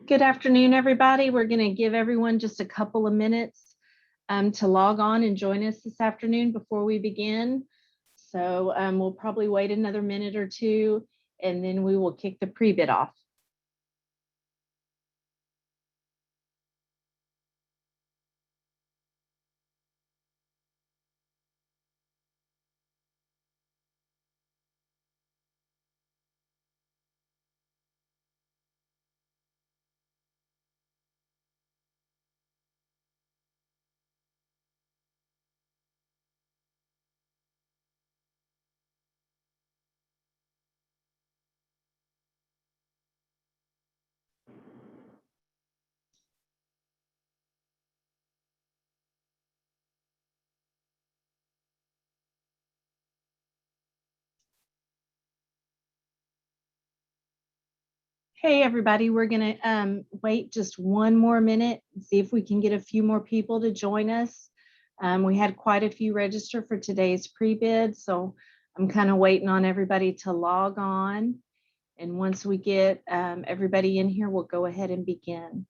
Good afternoon, everybody. We're going to give everyone just a couple of minutes to log on and join us this afternoon before we begin. So we'll probably wait another minute or two, and then we will kick the pre-bid off. Hey, everybody, we're going to wait just one more minute and see if we can get a few more people to join us. We had quite a few register for today's pre-bid, so I'm kind of waiting on everybody to log on. And once we get everybody in here, we'll go ahead and begin.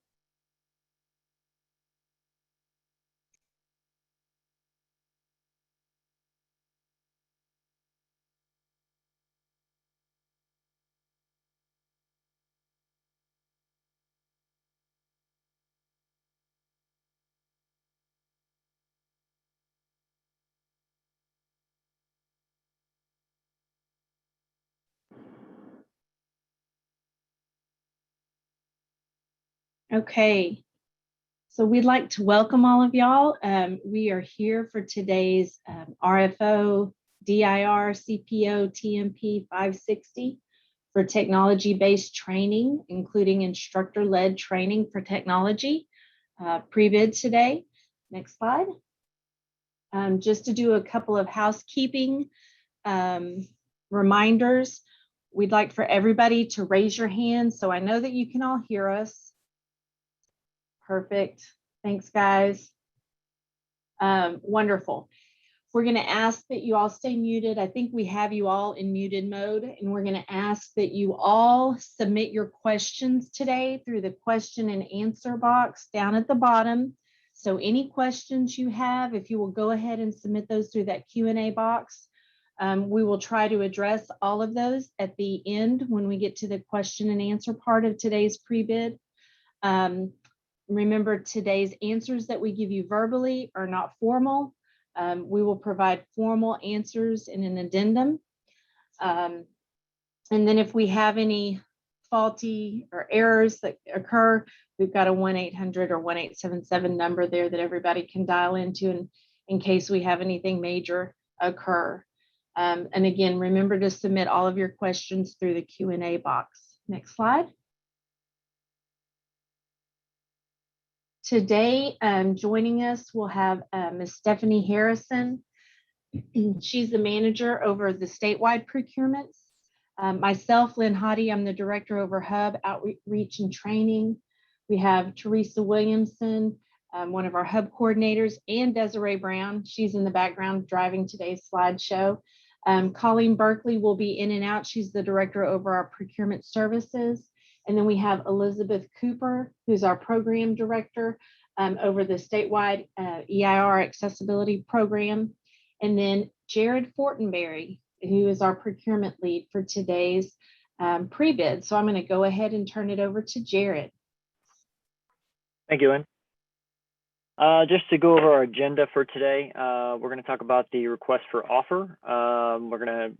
Okay, so we'd like to welcome all of y'all. We are here for today's RFO DIR-CPO-TMP-560 for technology-based training, including instructor-led training for technology, pre-bid today. Next slide. Just to do a couple of housekeeping reminders, we'd like for everybody to raise your hand so I know that you can all hear us. Perfect. Thanks, guys. Wonderful. We're going to ask that you all stay muted. I think we have you all in muted mode, and we're going to ask that you all submit your questions today through the question and answer box down at the bottom. So any questions you have, if you will go ahead and submit those through that Q&A box, we will try to address all of those at the end when we get to the question and answer part of today's pre-bid. Remember, today's answers that we give you verbally are not formal. We will provide formal answers in an addendum. And then if we have any faulty or errors that occur, we've got a 1-800 or 1877 number there that everybody can dial into in case we have anything major occur. And again, remember to submit all of your questions through the Q&A box. Next slide. Today, joining us, we'll have Ms. Stephanie Harrison. She's the manager over the statewide procurements. Myself, Lynn Hottie, I'm the director over Hub Outreach and Training. We have Teresa Williamson, one of our Hub coordinators, and Desiree Brown. She's in the background driving today's slideshow. Colleen Berkeley will be in and out. She's the director over our procurement services. And then we have Elizabeth Cooper, who's our program director over the statewide EIR accessibility program. And then Jared Fortenberry, who is our procurement lead for today's pre-bid. So I'm going to go ahead and turn it over to Jared. Thank you, Lynn. Just to go over our agenda for today, we're going to talk about the request for offer. We're going to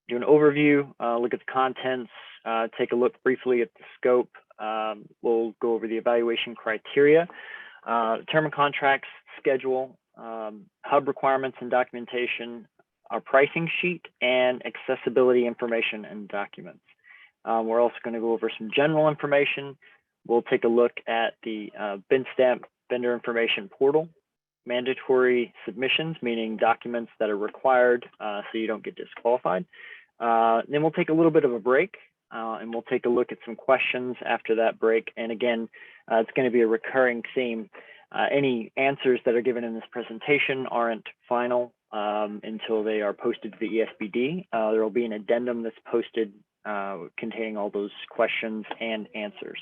do an overview, look at the contents, take a look briefly at the scope. We'll go over the evaluation criteria, term of contracts, schedule, Hub requirements and documentation, our pricing sheet, and accessibility information and documents. We're also going to go over some general information. We'll take a look at the BidStamp vendor information portal, mandatory submissions, meaning documents that are required so you don't get disqualified. Then we'll take a little bit of a break and we'll take a look at some questions after that break. And again, it's going to be a recurring theme. Any answers that are given in this presentation aren't final until they are posted to the ESBD. There will be an addendum that's posted containing all those questions and answers.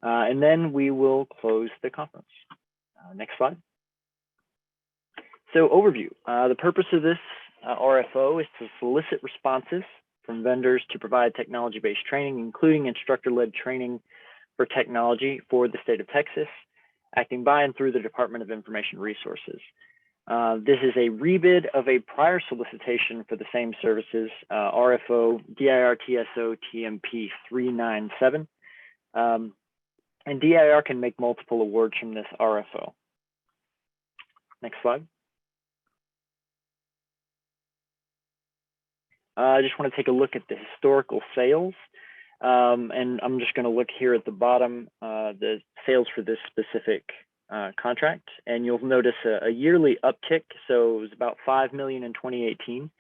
And then we will close the conference. Next slide. So overview, the purpose of this RFO is to solicit responses from vendors to provide technology-based training, including instructor-led training for technology for the state of Texas, acting by and through the Department of Information Resources. This is a rebid of a prior solicitation for the same services, RFO DIR-CPO-TMP-560. And DIR can make multiple awards from this RFO. Next slide. I just want to take a look at the historical sales. And I'm just going to look here at the bottom, the sales for this specific contract. And you'll notice a yearly uptick. So it was about 5 million in 2018,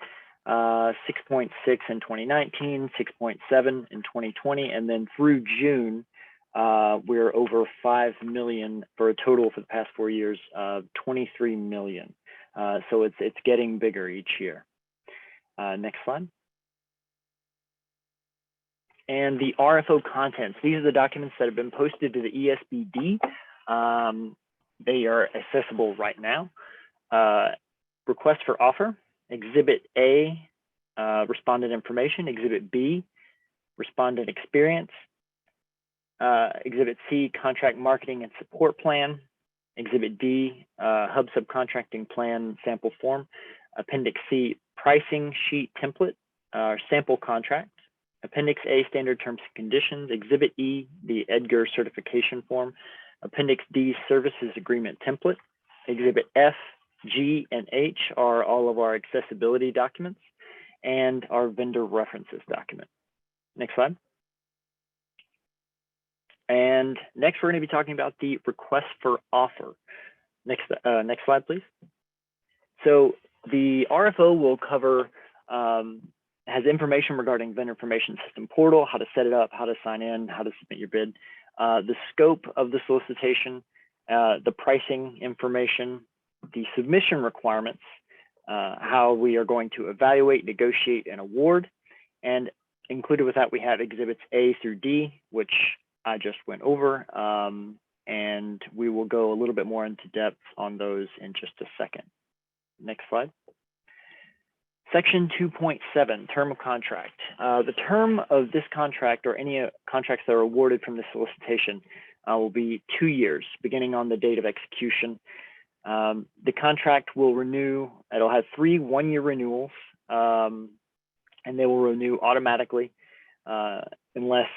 6.6 in 2019, 6.7 in 2020. And then through June, we're over 5 million for a total for the past 4 years of 23 million. So it's getting bigger each year. Next slide. And the RFO contents. These are the documents that have been posted to the ESBD. They are accessible right now. Request for offer, Exhibit A, respondent information, Exhibit B, respondent experience, Exhibit C, contract marketing and support plan, Exhibit D, hub subcontracting plan sample form, Appendix C, pricing sheet template, sample contract, Appendix A, standard terms and conditions, Exhibit E, the EDGAR certification form, Appendix D, services agreement template, Exhibit F, G, and H are all of our accessibility documents, and our vendor references document. Next slide. And next, we're going to be talking about the request for offer. Next slide, please. So the RFO will cover, has information regarding vendor information system portal, how to set it up, how to sign in, how to submit your bid, the scope of the solicitation, the pricing information, the submission requirements, how we are going to evaluate, negotiate, and award. And included with that, we have exhibits A through D, which I just went over, and we will go a little bit more into depth on those in just a second. Next slide. Section 2.7, term of contract. The term of this contract or any contracts that are awarded from the solicitation will be 2 years, beginning on the date of execution. The contract will renew, it'll have 3 one-year renewals, and they will renew automatically unless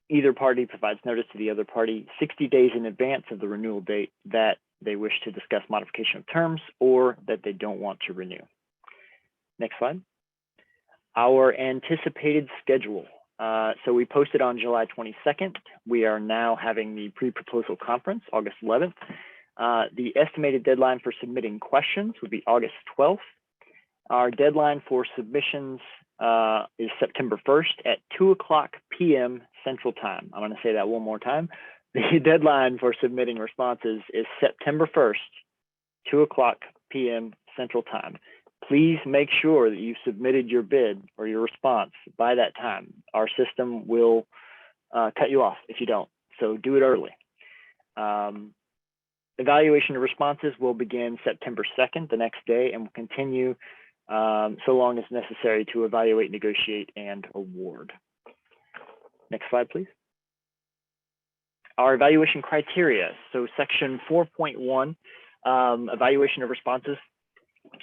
either party provides notice to the other party 60 days in advance of the renewal date that they wish to discuss modification of terms or that they don't want to renew. Next slide. Our anticipated schedule. So we posted on July 22nd. We are now having the pre-proposal conference, August 11th. The estimated deadline for submitting questions would be August 12th. Our deadline for submissions is September 1st at 2:00 p.m. Central Time. I'm going to say that one more time. The deadline for submitting responses is September 1st, 2:00 p.m. Central Time. Please make sure that you've submitted your bid or your response by that time. Our system will cut you off if you don't, so do it early. Evaluation of responses will begin September 2nd, the next day, and will continue so long as necessary to evaluate, negotiate, and award. Next slide, please. Our evaluation criteria. So section 4.1, evaluation of responses.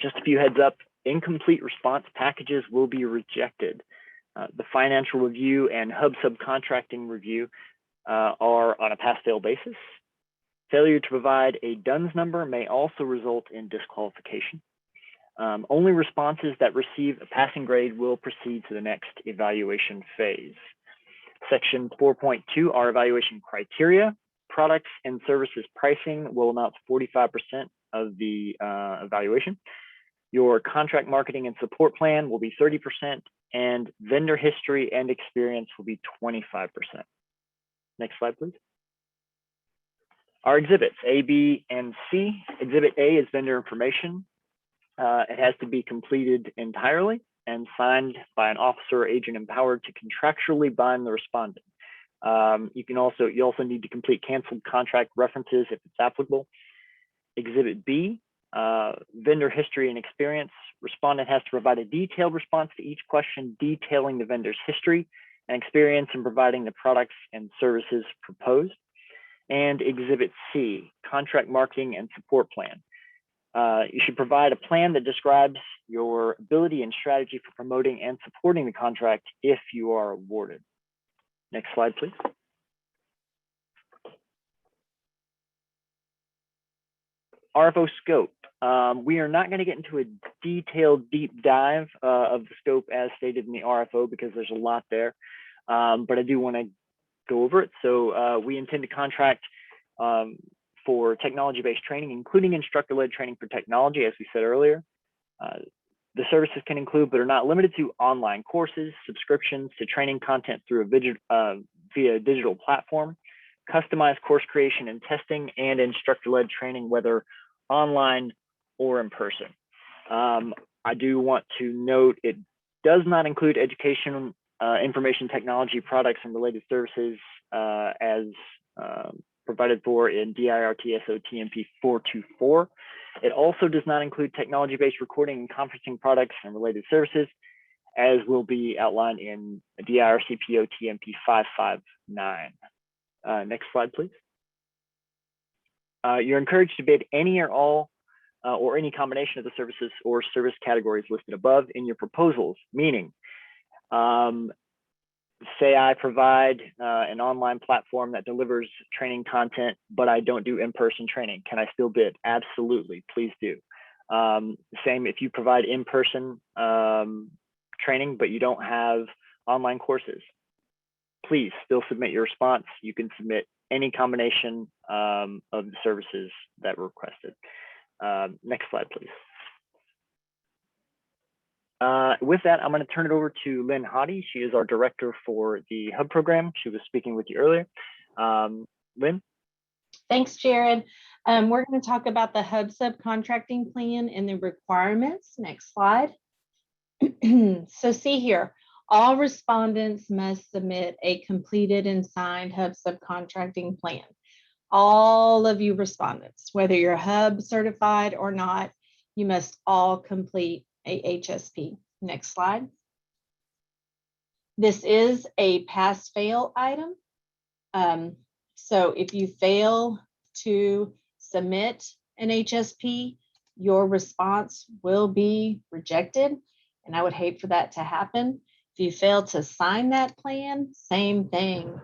Just a few heads up, incomplete response packages will be rejected. The financial review and hub subcontracting review are on a pass-fail basis. Failure to provide a DUNS number may also result in disqualification. Only responses that receive a passing grade will proceed to the next evaluation phase. Section 4.2, our evaluation criteria. Products and services pricing will amount to 45% of the evaluation. Your contract marketing and support plan will be 30%, and vendor history and experience will be 25%. Next slide, please. Our exhibits, A, B, and C. Exhibit A is vendor information. It has to be completed entirely and signed by an officer or agent empowered to contractually bind the respondent. You also need to complete canceled contract references if it's applicable. Exhibit B, vendor history and experience. Respondent has to provide a detailed response to each question detailing the vendor's history and experience in providing the products and services proposed. And Exhibit C, contract marketing and support plan. You should provide a plan that describes your ability and strategy for promoting and supporting the contract if you are awarded. Next slide, please. RFO scope. We are not going to get into a detailed deep dive of the scope as stated in the RFO because there's a lot there, but I do want to go over it. So we intend to contract for technology-based training, including instructor-led training for technology, as we said earlier. The services can include, but are not limited to, online courses, subscriptions to training content through via a digital platform, customized course creation and testing, and instructor-led training, whether online or in person. I do want to note it does not include education, information technology products and related services as provided for in DIR-CPO-TMP-560. It also does not include technology-based recording and conferencing products and related services, as will be outlined in DIR-CPO-TMP-559. Next slide, please. You're encouraged to bid any or all or any combination of the services or service categories listed above in your proposals, meaning, say I provide an online platform that delivers training content, but I don't do in-person training. Can I still bid? Absolutely, please do. Same if you provide in-person training, but you don't have online courses. Please still submit your response. You can submit any combination of the services that were requested. Next slide, please. With that, I'm going to turn it over to Lynn Hottie. She is our director for the Hub program. She was speaking with you earlier. Lynn? Thanks, Jared. We're going to talk about the Hub subcontracting plan and the requirements. Next slide. So see here, all respondents must submit a completed and signed Hub subcontracting plan. All of you respondents, whether you're Hub certified or not, you must all complete a HSP. Next slide. This is a pass-fail item. So if you fail to submit an HSP, your response will be rejected, and I would hate for that to happen. If you fail to sign that plan, same thing.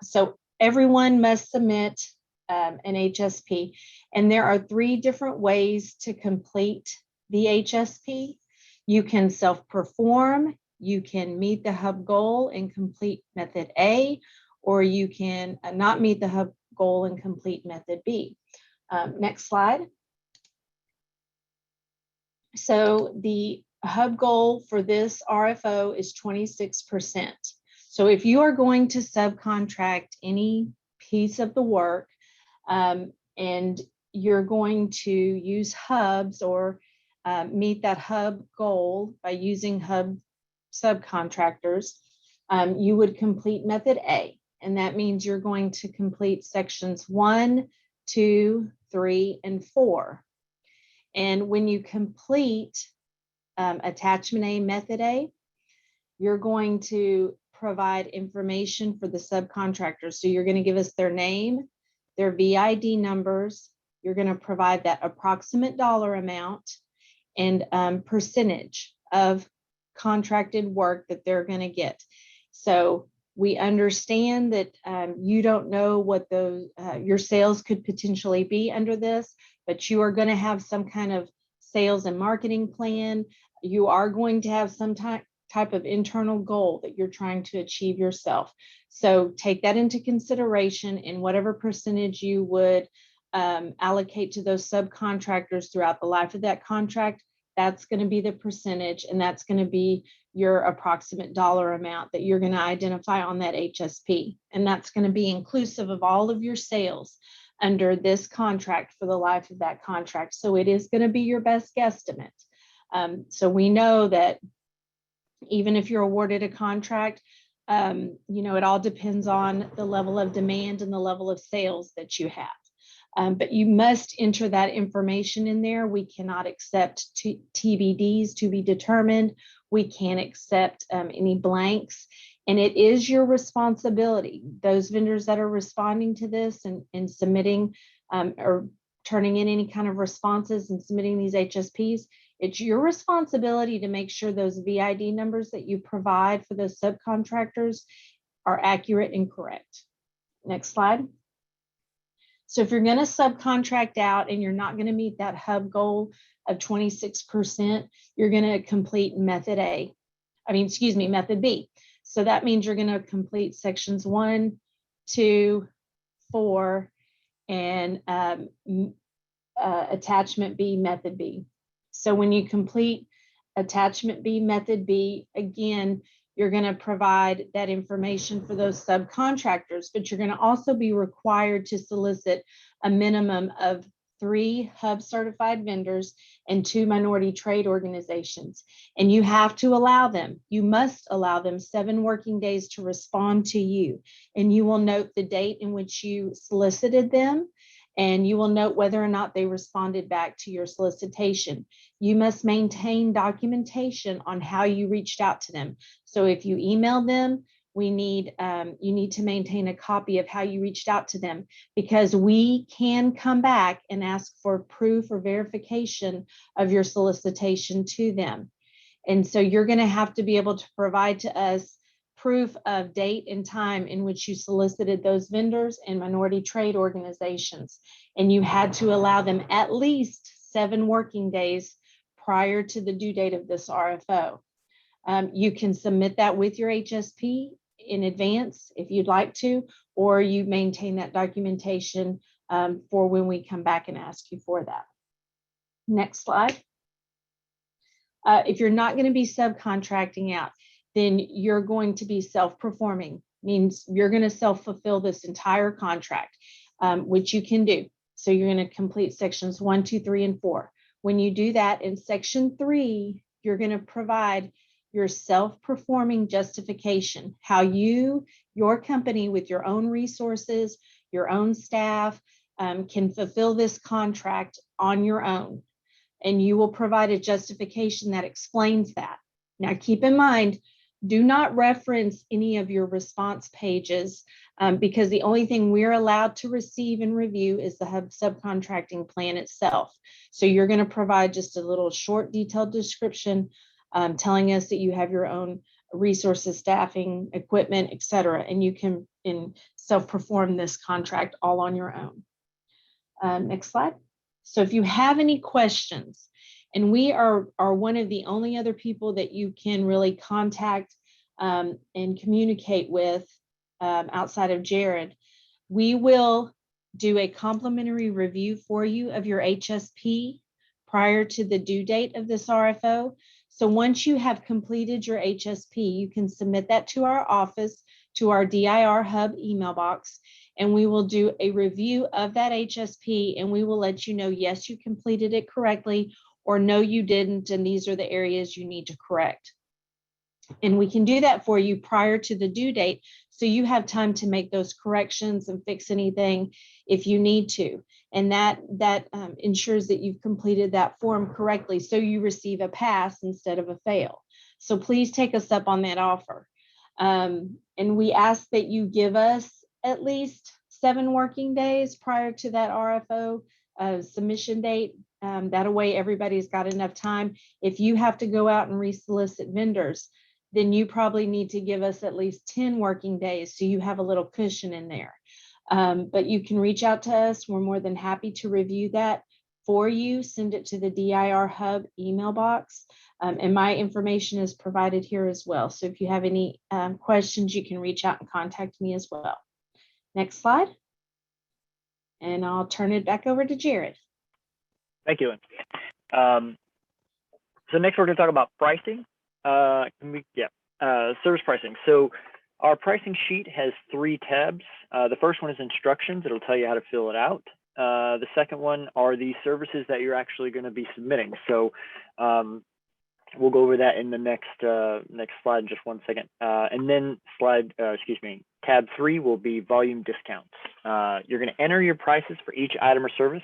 So everyone must submit an HSP, and there are 3 different ways to complete the HSP. You can self-perform, you can meet the Hub goal and complete method A, or you can not meet the Hub goal and complete method B. Next slide. So the Hub goal for this RFO is 26%. So if you are going to subcontract any piece of the work and you're going to use Hubs or meet that Hub goal by using Hub subcontractors, you would complete method A. And that means you're going to complete sections 1, 2, 3, and 4. And when you complete attachment A, method A, you're going to provide information for the subcontractor. So you're going to give us their name, their VID numbers. You're going to provide that approximate dollar amount and percentage of contracted work that they're going to get. So we understand that you don't know what those your sales could potentially be under this, but you are going to have some kind of sales and marketing plan. You are going to have some type of internal goal that you're trying to achieve yourself. So take that into consideration in whatever percentage you would allocate to those subcontractors throughout the life of that contract. That's going to be the percentage, and that's going to be your approximate dollar amount that you're going to identify on that HSP. And that's going to be inclusive of all of your sales under this contract for the life of that contract. So it is going to be your best guesstimate. So we know that even if you're awarded a contract, You know, it all depends on the level of demand and the level of sales that you have. But you must enter that information in there. We cannot accept TBDs, to be determined. We can't accept any blanks. And it is your responsibility, those vendors that are responding to this and submitting or turning in any kind of responses and submitting these HSPs, it's your responsibility to make sure those VID numbers that you provide for those subcontractors are accurate and correct. Next slide. So if you're going to subcontract out and you're not going to meet that hub goal of 26%, you're going to complete method method B. So that means you're going to complete sections 1, 2, 4, and attachment B, method B. So when you complete attachment B, method B, again, you're going to provide that information for those subcontractors, but you're going to also be required to solicit a minimum of 3 hub certified vendors and 2 minority trade organizations. And you have to allow them, you must allow them 7 working days to respond to you. And you will note the date in which you solicited them, and you will note whether or not they responded back to your solicitation. You must maintain documentation on how you reached out to them. So if you emailed them, you need to maintain a copy of how you reached out to them, because we can come back and ask for proof or verification of your solicitation to them. And so you're going to have to be able to provide to us proof of date and time in which you solicited those vendors and minority trade organizations. And you had to allow them at least 7 working days prior to the due date of this RFO. You can submit that with your HSP in advance if you'd like to, or you maintain that documentation for when we come back and ask you for that. Next slide. If you're not going to be subcontracting out, then you're going to be self-performing, means you're going to self-fulfill this entire contract, which you can do. So you're going to complete sections 1, 2, 3, and 4. When you do that in section 3, you're going to provide your self-performing justification, how your company with your own resources, your own staff can fulfill this contract on your own. And you will provide a justification that explains that. Now, keep in mind, do not reference any of your response pages because the only thing we're allowed to receive and review is the hub subcontracting plan itself. So you're going to provide just a little short detailed description telling us that you have your own resources, staffing, equipment, et cetera, and you can self-perform this contract all on your own. Next slide. So if you have any questions, and we are one of the only other people that you can really contact and communicate with outside of Jared, we will do a complimentary review for you of your HSP prior to the due date of this RFO. So once you have completed your HSP, you can submit that to our office, to our DIR Hub email box, and we will do a review of that HSP, and we will let you know, yes, you completed it correctly, or no, you didn't, and these are the areas you need to correct. And we can do that for you prior to the due date, so you have time to make those corrections and fix anything if you need to. And that ensures that you've completed that form correctly, so you receive a pass instead of a fail. So please take us up on that offer. And we ask that you give us at least 7 working days prior to that RFO submission date. That way everybody's got enough time. If you have to go out and resolicit vendors, then you probably need to give us at least 10 working days so you have a little cushion in there. But you can reach out to us. We're more than happy to review that for you. Send it to the DIR Hub email box. And my information is provided here as well. So if you have any questions, you can reach out and contact me as well. Next slide. And I'll turn it back over to Jared. Thank you, Lynn. So next we're going to talk about pricing. Service pricing. So our pricing sheet has 3 tabs. The first one is instructions. It'll tell you how to fill it out. The second one are the services that you're actually going to be submitting. So We'll go over that in the next slide in just 1 second. And then tab 3 will be volume discounts. You're going to enter your prices for each item or service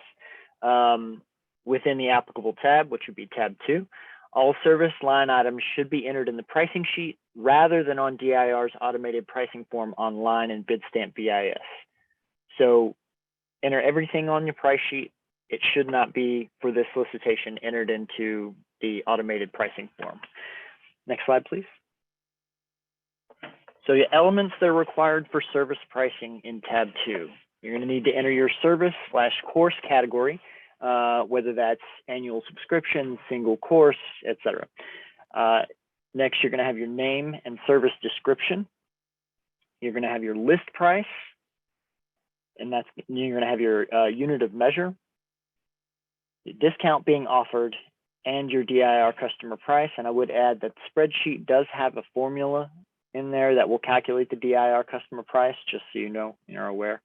within the applicable tab, which would be tab 2. All service line items should be entered in the pricing sheet rather than on DIR's automated pricing form online in BidStamp VIS. So enter everything on your price sheet. It should not be, for this solicitation, entered into the automated pricing form. Next slide, please. So the elements that are required for service pricing in tab 2. You're going to need to enter your service/course category, whether that's annual subscription, single course, etc. Next, you're going to have your name and service description. You're going to have your list price, and you're going to have your unit of measure, the discount being offered, and your DIR customer price. And I would add that the spreadsheet does have a formula in there that will calculate the DIR customer price, just so you know, you're aware.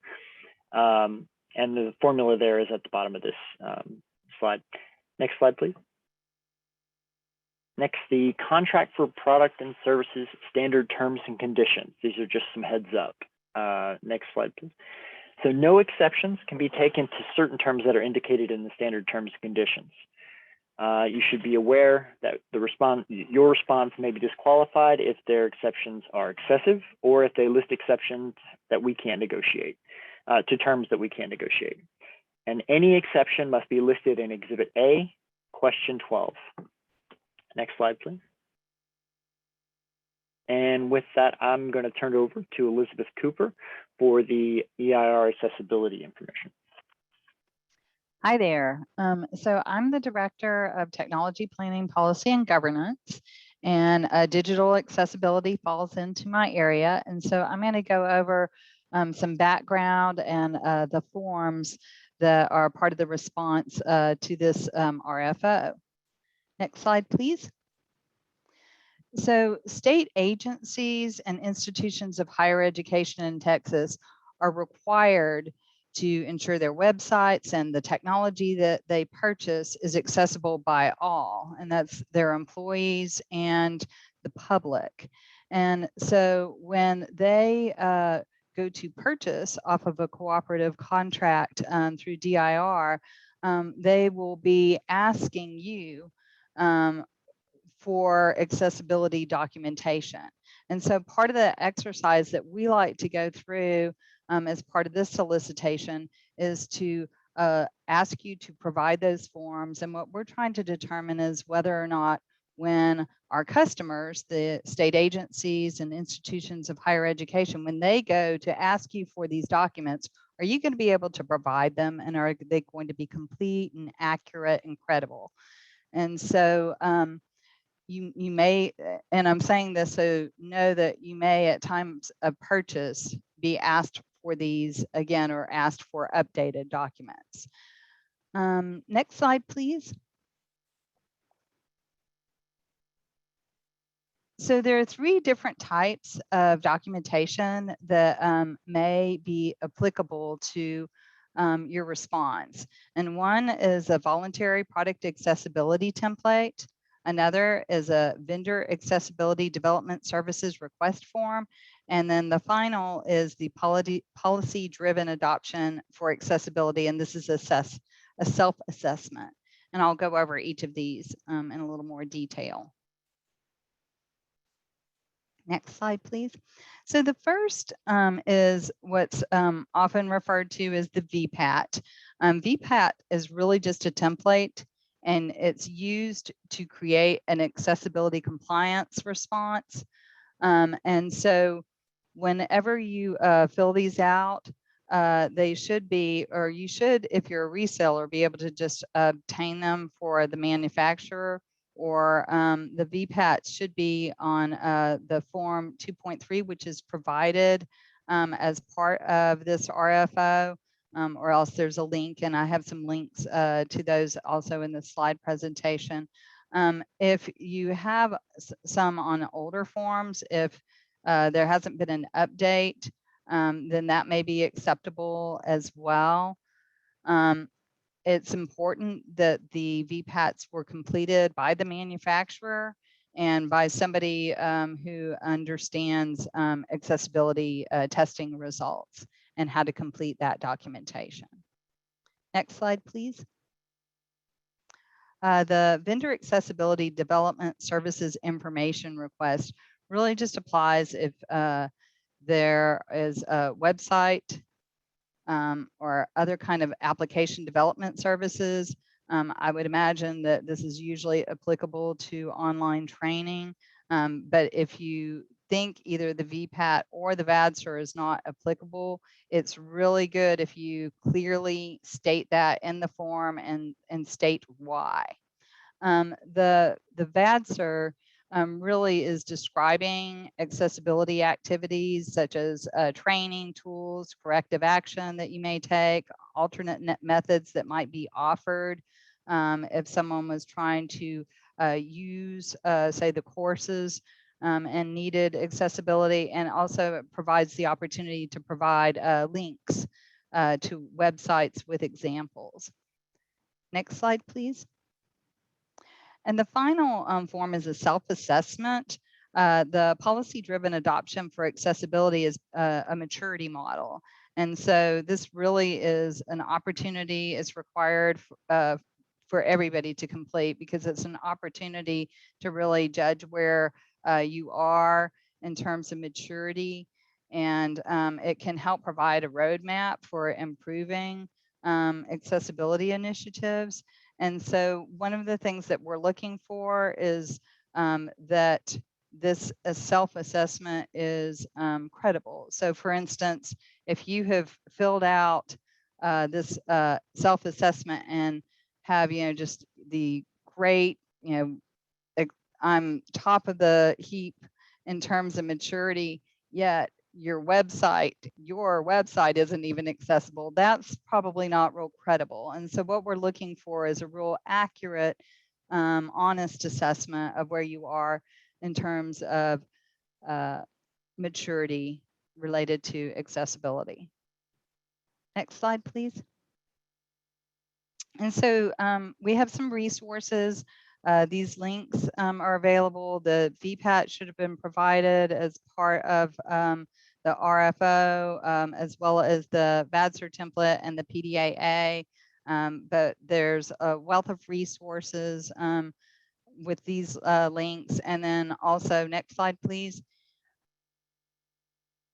And the formula there is at the bottom of this slide. Next slide, please. Next, the contract for product and services standard terms and conditions. These are just some heads up. Next slide, please. So no exceptions can be taken to certain terms that are indicated in the standard terms and conditions. You should be aware that your response may be disqualified if their exceptions are excessive, or if they list exceptions that we can't negotiate, to terms that we can't negotiate. And any exception must be listed in Exhibit A, question 12. Next slide, please. And with that, I'm going to turn it over to Elizabeth Cooper for the EIR accessibility information. Hi there. So I'm the Director of Technology Planning, Policy, and Governance, and digital accessibility falls into my area. And so I'm going to go over some background and the forms that are part of the response to this RFO. Next slide, please. So state agencies and institutions of higher education in Texas are required to ensure their websites and the technology that they purchase is accessible by all, and that's their employees and the public. And so when they go to purchase off of a cooperative contract through DIR, they will be asking you for accessibility documentation. And so part of the exercise that we like to go through as part of this solicitation is to ask you to provide those forms. And what we're trying to determine is whether or not, when our customers, the state agencies and institutions of higher education, when they go to ask you for these documents, are you going to be able to provide them, and are they going to be complete and accurate and credible? And so you may, and I'm saying this so know that you may at times of purchase be asked for these again, or asked for updated documents. Next slide, please. So there are 3 different types of documentation that may be applicable to your response. And one is a voluntary product accessibility template. Another is a vendor accessibility development services request form. And then the final is the policy-driven adoption for accessibility. And this is a self-assessment. And I'll go over each of these in a little more detail. Next slide, please. So the first is what's often referred to as the VPAT. VPAT is really just a template, and it's used to create an accessibility compliance response. And so whenever you fill these out, they should be, or you should, if you're a reseller, be able to just obtain them for the manufacturer, or the VPAT should be on the form 2.3, which is provided as part of this RFO, or else there's a link, and I have some links to those also in the slide presentation. If you have some on older forms, if there hasn't been an update, then that may be acceptable as well. it's important that the VPATs were completed by the manufacturer and by somebody who understands accessibility testing results and how to complete that documentation. Next slide, please. The vendor accessibility development services information request really just applies if there is a website or other kind of application development services. I would imagine that this is usually applicable to online training, but if you think either the VPAT or the VADSIR is not applicable, it's really good if you clearly state that in the form and state why. The VADSIR really is describing accessibility activities such as training tools, corrective action that you may take, alternate methods that might be offered if someone was trying to use, say, the courses and needed accessibility, and also it provides the opportunity to provide links to websites with examples. Next slide, please. And the final form is a self-assessment. The policy-driven adoption for accessibility is a maturity model. And so this really is an opportunity. It's required for everybody to complete because it's an opportunity to really judge where you are in terms of maturity. And it can help provide a roadmap for improving accessibility initiatives. And so one of the things that we're looking for is that this self-assessment is credible. So for instance, if you have filled out this self-assessment and have, just the great, I'm top of the heap in terms of maturity, yet your website isn't even accessible, that's probably not real credible. And so what we're looking for is a real accurate, honest assessment of where you are in terms of maturity related to accessibility. Next slide, please. And so we have some resources. These links are available. The VPAT should have been provided as part of the RFO, as well as the VADSIR template and the PDAA. But there's a wealth of resources with these links. And then also, next slide, please.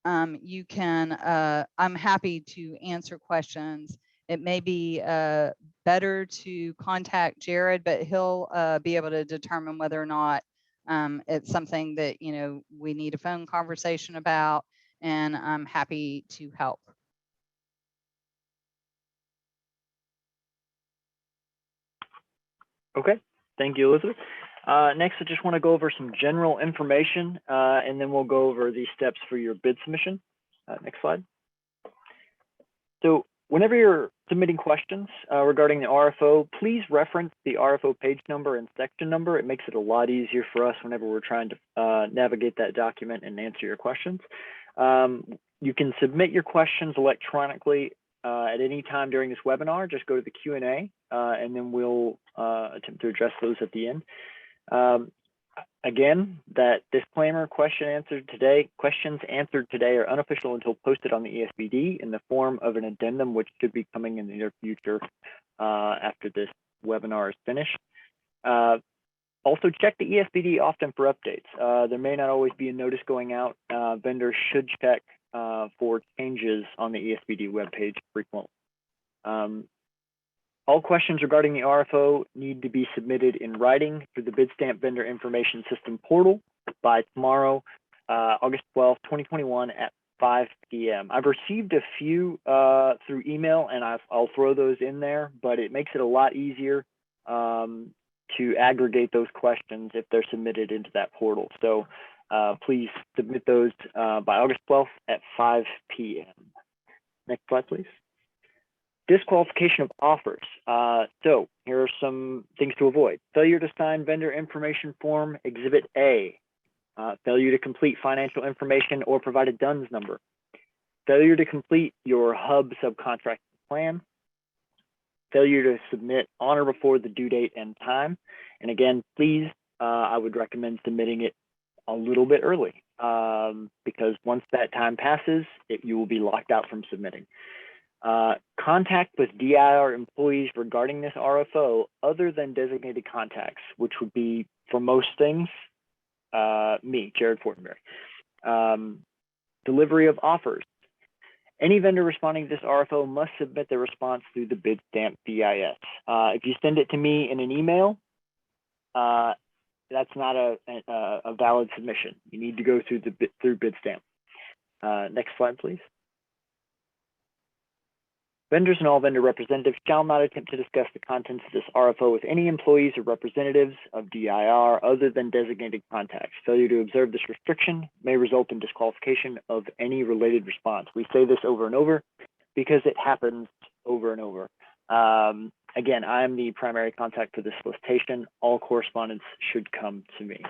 You can, I'm happy to answer questions. It may be better to contact Jared, but he'll be able to determine whether or not it's something that, we need a phone conversation about, and I'm happy to help. Okay, thank you, Elizabeth. Next, I just want to go over some general information, and then we'll go over the steps for your bid submission. Next slide. So whenever you're submitting questions regarding the RFO, please reference the RFO page number and section number. It makes it a lot easier for us whenever we're trying to navigate that document and answer your questions. You can submit your questions electronically at any time during this webinar. Just go to the Q&A and then we'll attempt to address those at the end. Again, that disclaimer, questions answered today are unofficial until posted on the ESBD in the form of an addendum, which should be coming in the near future after this webinar is finished. Also, check the ESBD often for updates. There may not always be a notice going out. Vendors should check for changes on the ESBD webpage frequently. All questions regarding the RFO need to be submitted in writing through the BidStamp Vendor Information System portal by tomorrow, August 12th, 2021 at 5 p.m. I've received a few through email, and I'll throw those in there, but it makes it a lot easier to aggregate those questions if they're submitted into that portal. So please submit those by August 12th at 5 p.m. Next slide, please. Disqualification of offers. So here are some things to avoid. Failure to sign vendor information form, Exhibit A. Failure to complete financial information or provide a DUNS number. Failure to complete your hub subcontracting plan. failure to submit on or before the due date and time. And again, please, I would recommend submitting it a little bit early, because once that time passes, you will be locked out from submitting. Contact with DIR employees regarding this RFO other than designated contacts, which would be, for most things, me, Jared Fortenberry. Delivery of offers. Any vendor responding to this RFO must submit their response through the BidStamp VIS. If you send it to me in an email, that's not a valid submission. You need to go through BidStamp. Next slide, please. Vendors and all vendor representatives shall not attempt to discuss the contents of this RFO with any employees or representatives of DIR other than designated contacts. Failure to observe this restriction may result in disqualification of any related response. We say this over and over because it happens over and over. Again, I am the primary contact for this solicitation. All correspondence should come to me.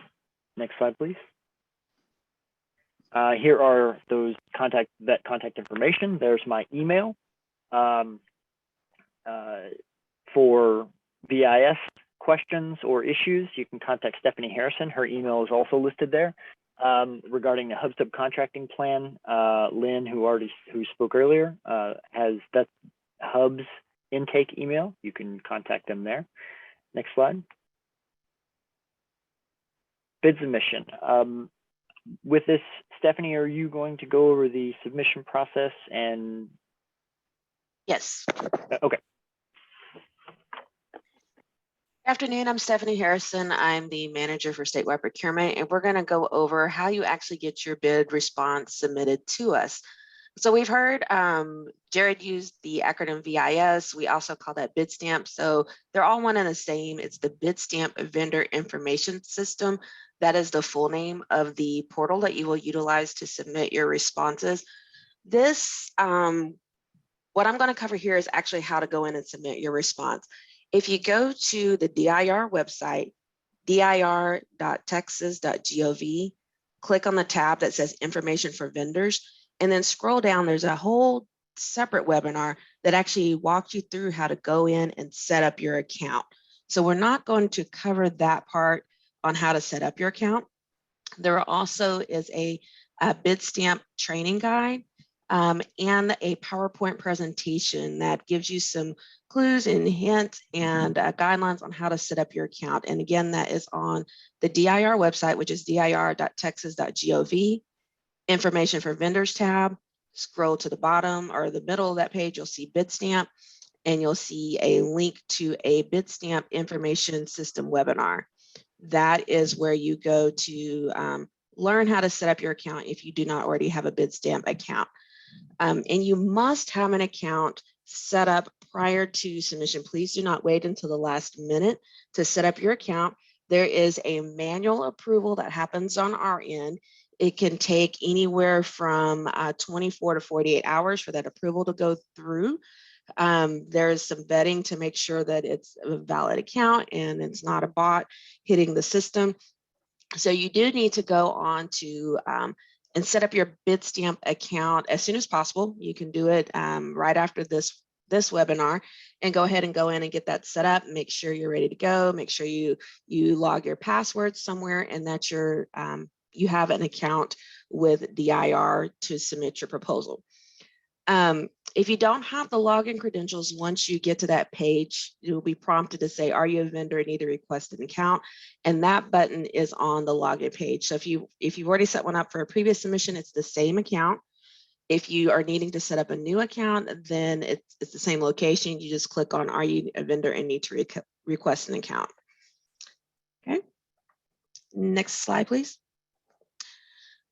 Next slide, please. Here are those contact information. There's my email. For VIS questions or issues, you can contact Stephanie Harrison. Her email is also listed there. Regarding the Hub Subcontracting plan, Lynn, who spoke earlier, that's Hub's intake email. You can contact them there. Next slide. Bid submission. With this, Stephanie, are you going to go over the submission process and? Yes. Okay. Afternoon, I'm Stephanie Harrison. I'm the manager for statewide procurement, and we're going to go over how you actually get your bid response submitted to us. So we've heard Jared used the acronym VIS. We also call that BidStamp. So they're all one and the same. It's the BidStamp Vendor Information System. That is the full name of the portal that you will utilize to submit your responses. This, what I'm going to cover here is actually how to go in and submit your response. If you go to the DIR website, dir.texas.gov, click on the tab that says Information for Vendors, and then scroll down. There's a whole separate webinar that actually walks you through how to go in and set up your account. So we're not going to cover that part on how to set up your account. There also is a BidStamp training guide and a PowerPoint presentation that gives you some clues and hints and guidelines on how to set up your account. And again, that is on the DIR website, which is dir.texas.gov, Information for Vendors tab. Scroll to the bottom or the middle of that page, you'll see BidStamp, and you'll see a link to a BidStamp Information System webinar. That is where you go to learn how to set up your account if you do not already have a BidStamp account. And you must have an account set up prior to submission. Please do not wait until the last minute to set up your account. There is a manual approval that happens on our end. It can take anywhere from 24 to 48 hours for that approval to go through. There's some vetting to make sure that it's a valid account and it's not a bot hitting the system. So you do need to go on to and set up your BidStamp account as soon as possible. You can do it right after this webinar, and go ahead and go in and get that set up. Make sure you're ready to go. Make sure you log your password somewhere and that you have an account with DIR to submit your proposal. If you don't have the login credentials, once you get to that page, you'll be prompted to say, are you a vendor and need to request an account? And that button is on the login page. So if you've already set one up for a previous submission, it's the same account. If you are needing to set up a new account, then it's the same location. You just click on, are you a vendor and need to request an account? Okay. Next slide, please.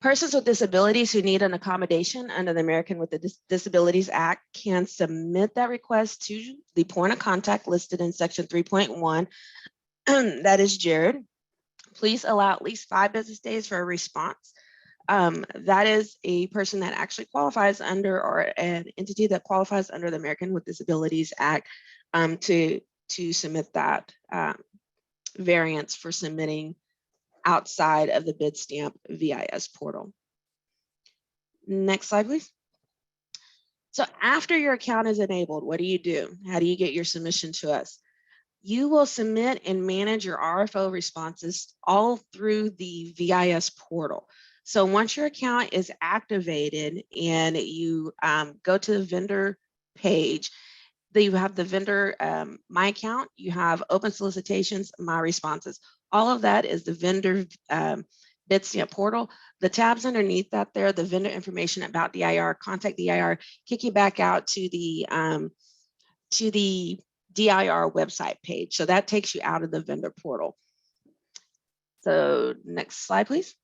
Persons with disabilities who need an accommodation under the American with Disabilities Act can submit that request to the point of contact listed in section 3.1. That is Jared. Please allow at least 5 business days for a response. That is a person that actually qualifies under, or an entity that qualifies under the American with Disabilities Act to submit that variance for submitting outside of the BidStamp VIS portal. Next slide, please. So after your account is enabled, what do? How do you get your submission to us? You will submit and manage your RFO responses all through the VIS portal. So once your account is activated and you go to the vendor page, you have the vendor My Account, you have open solicitations, my responses. All of that is the vendor BidStamp portal. The tabs underneath that there, the vendor information about DIR, contact DIR, kick you back out to the DIR website page. So that takes you out of the vendor portal. So next slide, please.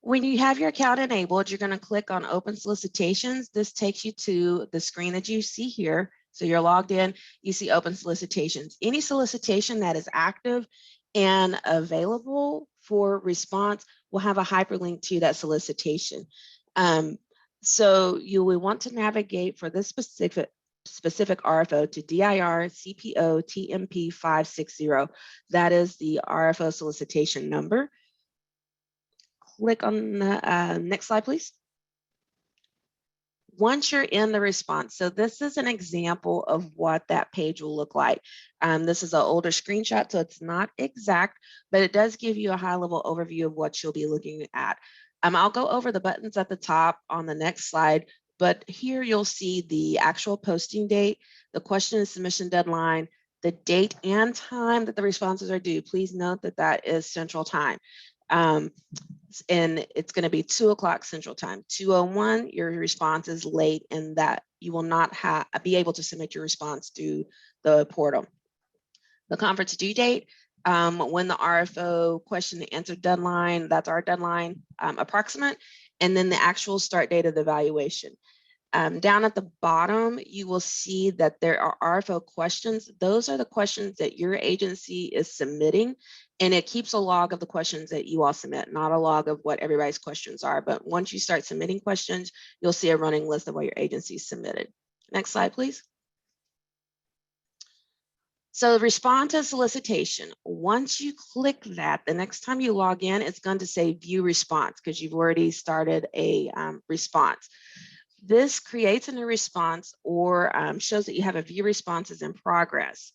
When you have your account enabled, you're going to click on Open Solicitations. This takes you to the screen that you see here. So you're logged in, you see Open Solicitations. Any solicitation that is active and available for response will have a hyperlink to that solicitation. So you will want to navigate for this specific RFO to DIR-CPO-TMP-560. That is the RFO solicitation number. Click on the next slide, please. Once you're in the response, so this is an example of what that page will look like. This is an older screenshot, so it's not exact, but it does give you a high-level overview of what you'll be looking at. I'll go over the buttons at the top on the next slide, but here you'll see the actual posting date, the question and submission deadline, the date and time that the responses are due. Please note that that is Central Time. And it's going to be 2 o'clock Central Time. 2:01, your response is late, and that you will not be able to submit your response to the portal. The conference due date, when the RFO question and answer deadline, that's our deadline, approximate, and then the actual start date of the evaluation. Down at the bottom, you will see that there are RFO questions. Those are the questions that your agency is submitting, and it keeps a log of the questions that you all submit, not a log of what everybody's questions are. But once you start submitting questions, you'll see a running list of what your agency submitted. Next slide, please. So respond to solicitation. Once you click that, the next time you log in, it's going to say view response because you've already started a response. This creates a new response or shows that you have a view responses in progress.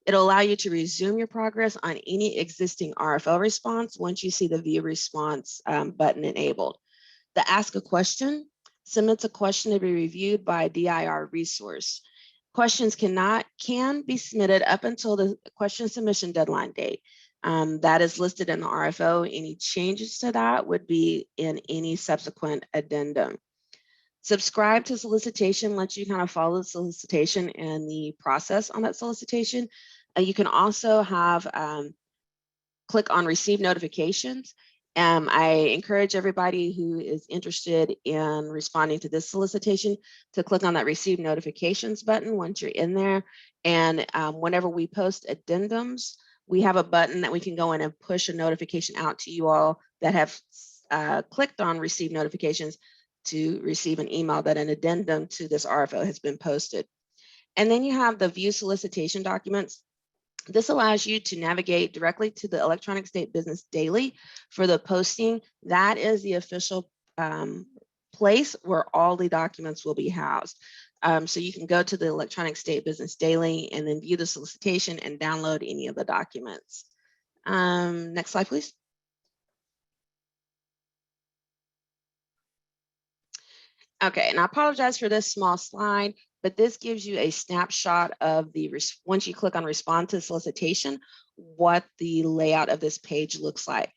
It'll allow you to resume your progress on any existing RFO response once you see the view response button enabled. The ask a question submits a question to be reviewed by a DIR resource. Questions can be submitted up until the question submission deadline date. That is listed in the RFO. Any changes to that would be in any subsequent addendum. Subscribe to solicitation lets you kind of follow the solicitation and the process on that solicitation. You can also have click on receive notifications. I encourage everybody who is interested in responding to this solicitation to click on that receive notifications button once you're in there. And whenever we post addendums, we have a button that we can go in and push a notification out to you all that have clicked on receive notifications to receive an email that an addendum to this RFO has been posted. And then you have the view solicitation documents. This allows you to navigate directly to the Electronic State Business Daily for the posting. That is the official place where all the documents will be housed. So you can go to the Electronic State Business Daily and then view the solicitation and download any of the documents. Next slide, please. Okay, and I apologize for this small slide, but this gives you a snapshot of the, once you click on respond to solicitation, what the layout of this page looks like.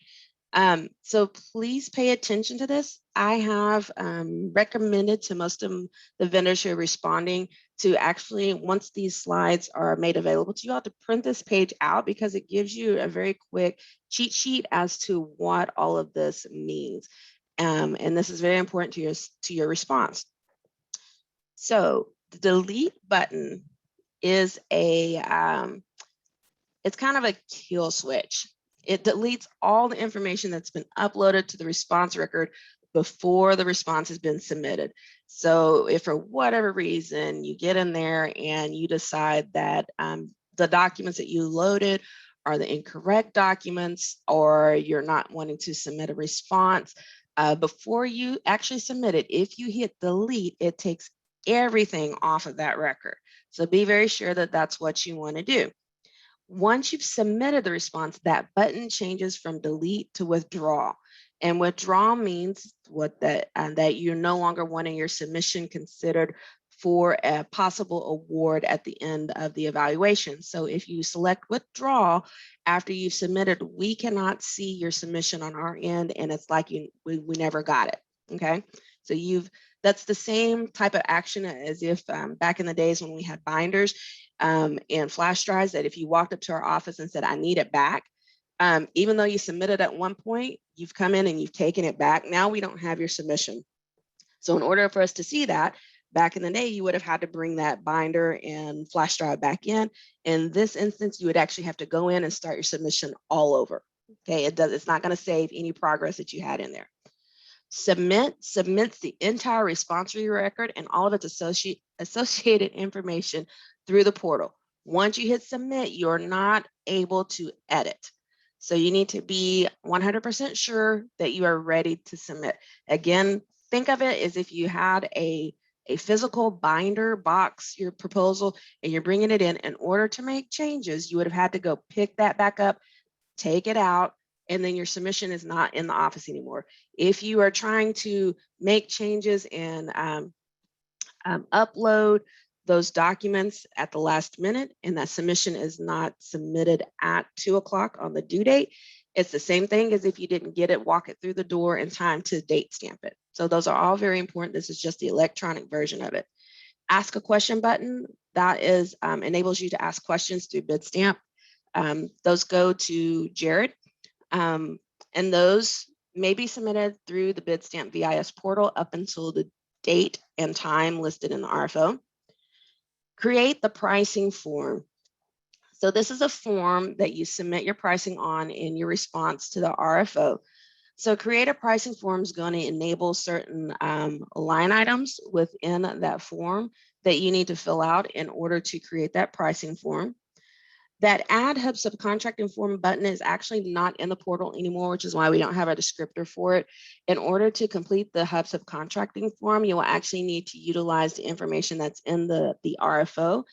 So please pay attention to this. I have recommended to most of the vendors who are responding to actually, once these slides are made available to you all, to print this page out because it gives you a very quick cheat sheet as to what all of this means. And this is very important to your response. So the delete button is it's kind of a kill switch. It deletes all the information that's been uploaded to the response record before the response has been submitted. So if for whatever reason you get in there and you decide that the documents that you loaded are the incorrect documents, or you're not wanting to submit a response, Before you actually submit it, if you hit delete, it takes everything off of that record. So be very sure that that's what you want to do. Once you've submitted the response, that button changes from delete to withdraw. And withdraw means that you're no longer wanting your submission considered for a possible award at the end of the evaluation. So if you select withdraw after you've submitted, we cannot see your submission on our end, and it's like we never got it. Okay, so that's the same type of action as if back in the days when we had binders and flash drives, that if you walked up to our office and said, I need it back, even though you submitted at one point, you've come in and you've taken it back. Now we don't have your submission. So in order for us to see that, back in the day, you would have had to bring that binder and flash drive back in. In this instance, you would actually have to go in and start your submission all over. Okay, it's not going to save any progress that you had in there. Submits the entire response record and all of its associated information through the portal. Once you hit submit, you're not able to edit. So you need to be 100% sure that you are ready to submit. Again, think of it as if you had a physical binder box, your proposal, and you're bringing it in order to make changes, you would have had to go pick that back up, take it out, and then your submission is not in the office anymore. If you are trying to make changes and upload those documents at the last minute and that submission is not submitted at 2 o'clock on the due date, it's the same thing as if you didn't get it, walk it through the door in time to date stamp it. So those are all very important. This is just the electronic version of it. Ask a question button, that is enables you to ask questions through BidStamp. Those go to Jared, and those may be submitted through the BidStamp VIS portal up until the date and time listed in the RFO. Create the pricing form. So this is a form that you submit your pricing on in your response to the RFO. So create a pricing form is going to enable certain line items within that form that you need to fill out in order to create that pricing form. That Add Hub Subcontracting Form button is actually not in the portal anymore, which is why we don't have a descriptor for it. In order to complete the Hub Subcontracting Form, you will actually need to utilize the information that's in the RFO.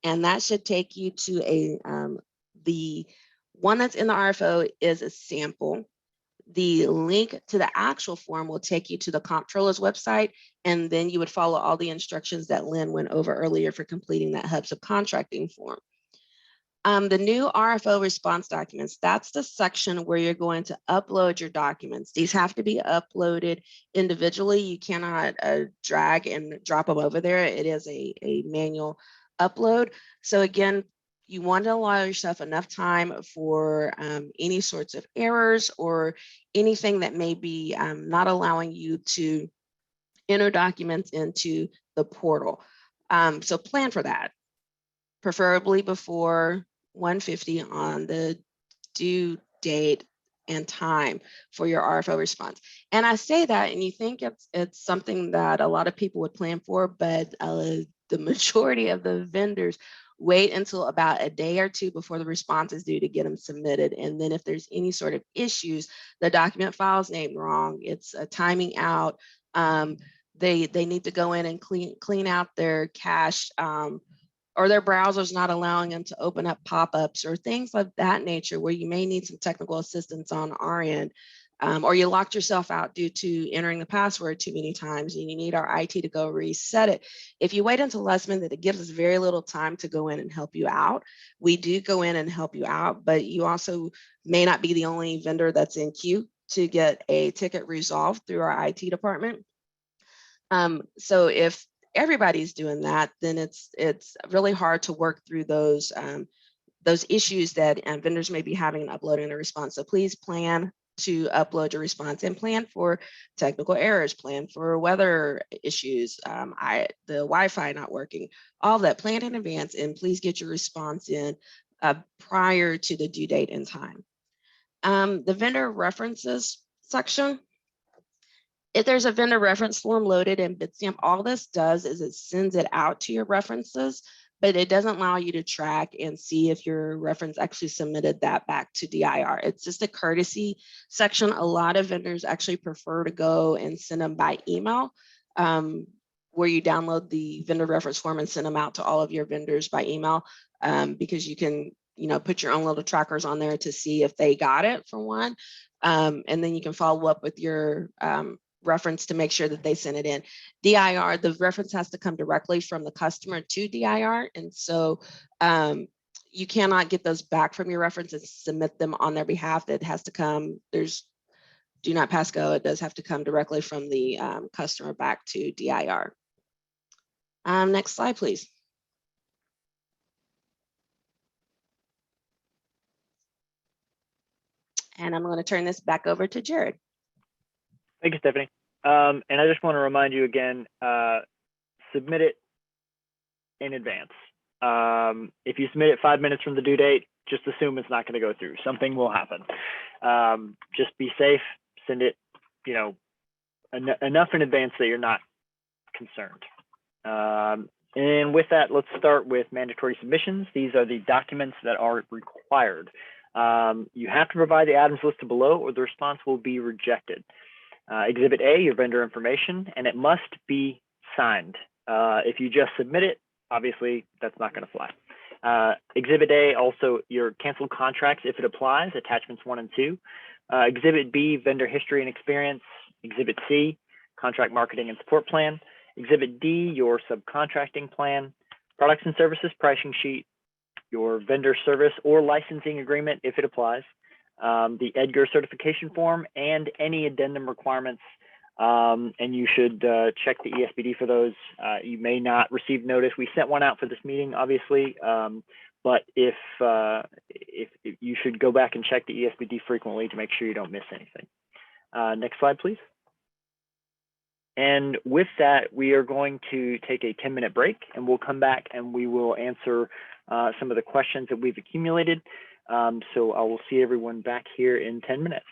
And that should take you to the one that's in the RFO is a sample. The link to the actual form will take you to the comptroller's website, and then you would follow all the instructions that Lynn went over earlier for completing that Hub Subcontracting Form. The new RFO response documents, that's the section where you're going to upload your documents. These have to be uploaded individually. You cannot drag and drop them over there. It is a manual upload. So again, you want to allow yourself enough time for any sorts of errors or anything that may be not allowing you to enter documents into the portal. So plan for that, preferably before 1:50 on the due date and time for your RFO response. And I say that, and you think it's something that a lot of people would plan for, but the majority of the vendors wait until about a day or two before the response is due to get them submitted. And then if there's any sort of issues, the document file is named wrong, it's a timing out, they need to go in and clean out their cache, or their browser's not allowing them to open up pop-ups or things of that nature where you may need some technical assistance on our end, or you locked yourself out due to entering the password too many times and you need our IT to go reset it. If you wait until last minute, it gives us very little time to go in and help you out. We do go in and help you out, but you also may not be the only vendor that's in queue to get a ticket resolved through our IT department. So if everybody's doing that, then it's really hard to work through those issues that vendors may be having in uploading a response. So please plan to upload your response and plan for technical errors, plan for weather issues, the Wi-Fi not working, all of that, plan in advance, and please get your response in prior to the due date and time. The vendor references section. If there's a vendor reference form loaded in BidStamp, all this does is it sends it out to your references. but it doesn't allow you to track and see if your reference actually submitted that back to DIR. It's just a courtesy section. A lot of vendors actually prefer to go and send them by email, where you download the vendor reference form and send them out to all of your vendors by email, because you can, put your own little trackers on there to see if they got it, for one. And then you can follow up with your reference to make sure that they sent it in. DIR, the reference has to come directly from the customer to DIR. And so you cannot get those back from your reference and submit them on their behalf. It has to come, there's do not pass go. It does have to come directly from the customer back to DIR. Next slide, please. And I'm going to turn this back over to Jared. Thank you, Stephanie. And I just want to remind you again, submit it in advance. If you submit it 5 minutes from the due date, just assume it's not going to go through. Something will happen. Just be safe. Send it, enough in advance that you're not concerned. And with that, let's start with mandatory submissions. These are the documents that are required. You have to provide the items listed below or the response will be rejected. Exhibit A, your vendor information, and it must be signed. If you just submit it, obviously that's not going to fly. Exhibit A, also your canceled contracts if it applies, attachments 1 and 2. Exhibit B, vendor history and experience. Exhibit C, contract marketing and support plan. Exhibit D, your subcontracting plan. Products and services pricing sheet. Your vendor service or licensing agreement if it applies. The EDGAR certification form and any addendum requirements. And you should check the ESPD for those. You may not receive notice. We sent one out for this meeting, obviously, but if you should go back and check the ESPD frequently to make sure you don't miss anything. Next slide, please. And with that, we are going to take a 10-minute break, and we'll come back and we will answer some of the questions that we've accumulated. So I will see everyone back here in 10 minutes.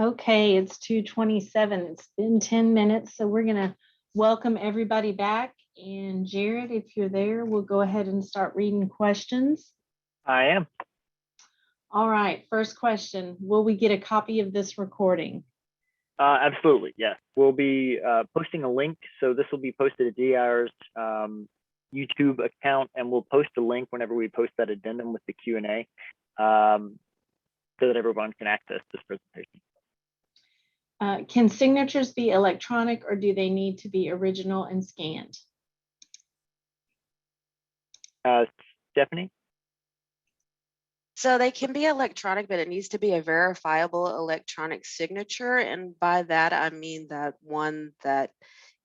Okay, it's 2:27. It's been 10 minutes, so we're gonna welcome everybody back. And Jared, if you're there, we'll go ahead and start reading questions. I am. All right, first question. Will we get a copy of this recording? Absolutely, yes. We'll be posting a link. So this will be posted at DIR's YouTube account, and we'll post a link whenever we post that addendum with the Q&A so that everyone can access this presentation. Can signatures be electronic or do they need to be original and scanned? Stephanie? So they can be electronic, but it needs to be a verifiable electronic signature. And by that, I mean that one that